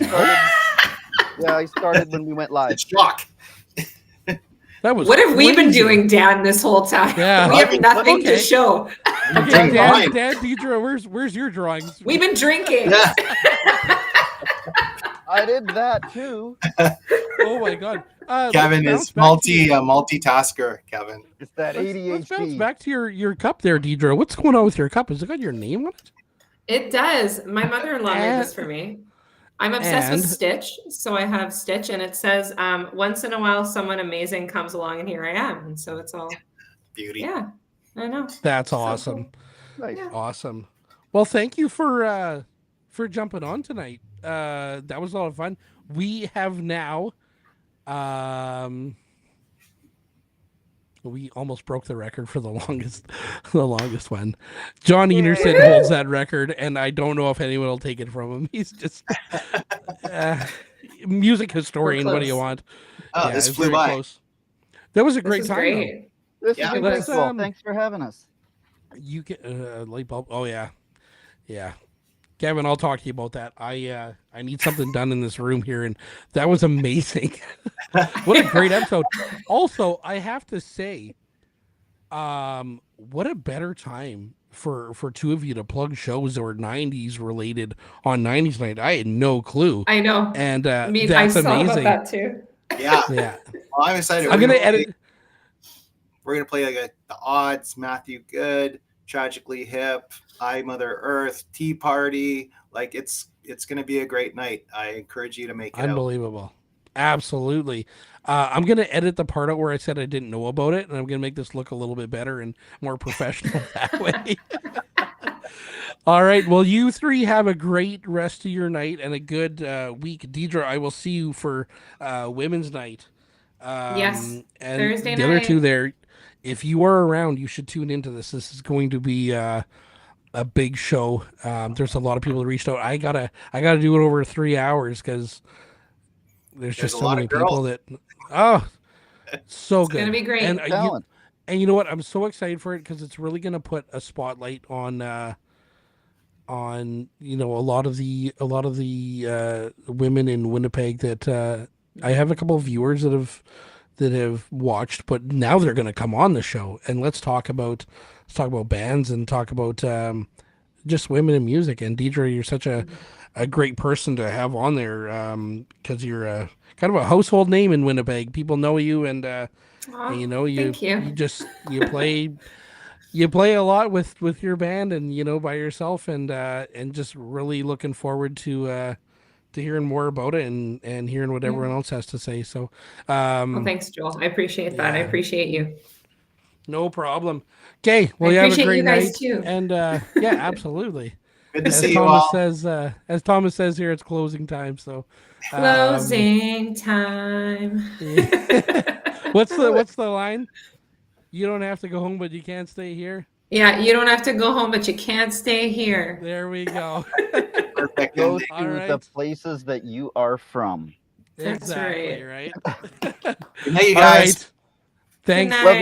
S3: started. I started when we went live.
S4: It's shock.
S1: That was
S2: What have we been
S1: crazy.
S2: doing, Dan, this whole time?
S1: Yeah.
S2: We have nothing
S1: Okay.
S2: to show.
S1: Okay,
S4: Bring
S1: Dan,
S4: mine.
S1: Deidre, where's your drawings?
S2: We've been drinking.
S4: Yeah.
S3: I did that too.
S1: Oh my God.
S4: Kevin
S1: let's
S4: is
S1: bounce back to your-
S4: multitasker. Kevin.
S3: It's that
S1: let's bounce
S3: ADHD.
S1: back to your cup there, Deidre. What's going on with your cup? Has it got your name on it?
S2: It does. My mother-in-law made this for me. I'm obsessed with
S1: And-
S2: Stitch, so I have Stitch, and it says, "Once in a while, someone amazing comes along, and here I am." And so it's all,
S4: Beauty.
S2: yeah, I know.
S1: That's
S2: So
S1: awesome.
S2: cool.
S3: Nice.
S2: Yeah.
S1: Awesome. Well, thank you for jumping on tonight. That was a lot of fun. We have now we almost broke the record for the longest one. John Enerson holds that record, and I don't know if anyone will take it from him. He's just music historian. What do you
S2: close.
S1: want?
S4: Oh,
S1: Yeah,
S4: this
S1: it's
S4: flew
S1: very
S4: by.
S1: close. That was a
S2: This
S1: great
S2: is
S1: time.
S2: great.
S3: This
S4: Yeah,
S3: has been
S1: let's,
S3: great, Paul. Thanks for having us.
S1: Though. You get light bulb. Oh yeah, yeah. Kevin, I'll talk to you about that. I need something done in this room here, and that was amazing. What a great episode. Also, I have to say, what a better time for two of you to plug shows that were 90s related on 90s night. I had no clue.
S2: I know.
S1: And
S2: I mean,
S1: that's
S2: I saw
S1: amazing.
S2: about that too.
S4: Yeah.
S1: Yeah.
S4: Well, I'm excited.
S1: I'm gonna edit.
S4: We're gonna play like the odds, Matthew Good, Tragically Hip, I Mother Earth, Tea Party. Like it's gonna be a great night. I encourage you to make it out.
S1: Unbelievable. Absolutely. I'm going to edit the part out where I said I didn't know about it, and I'm going to make this look a little bit better and more professional that way. All right. Well, you three have a great rest of your night and a good week. Deidre, I will see you for Women's Night.
S2: Yes,
S1: And
S2: Thursday
S1: the other two
S2: night.
S1: there, if you are around, you should tune into this. This is going to be a big show. There's a lot of people that reached out. I gotta do it over 3 hours because there's just
S4: a
S1: so
S4: lot
S1: many
S4: of girls.
S1: people that so good.
S2: It's gonna be great.
S1: And
S3: Talent.
S1: you know what? I'm so excited for it because it's really gonna put a spotlight on you know a lot of the women in Winnipeg that I have a couple of viewers that have watched, but now they're gonna come on the show and let's talk about bands and talk about just women in music. And Deidre, you're such a great person to have on there because you're kind of a household name in Winnipeg. People know you, and you know
S2: thank you.
S1: you play a lot with your band and you know by yourself, and just really looking forward to hearing more about it and hearing what everyone else has to say. So
S2: Well, thanks, Joel. I appreciate that. I
S1: yeah.
S2: appreciate you.
S1: no problem. Okay, well
S2: I
S1: you have a
S2: appreciate
S1: great
S2: you guys
S1: night
S2: too.
S1: and yeah, absolutely.
S4: Good to
S1: As
S4: see you
S1: Thomas
S4: all.
S1: says, as Thomas says here, it's closing time. So,
S2: Closing time.
S1: what's the line? You don't have to go home, but you can't stay here.
S2: Yeah, you don't have to go home, but you can't stay here.
S1: There we go.
S4: Perfect
S3: Go
S4: ending.
S1: All
S3: to the
S1: right.
S3: places that you are from.
S2: That's
S1: Exactly right.
S4: Good night, you
S1: All
S4: guys.
S1: right. Thanks.
S2: Good
S3: Love you.
S2: night.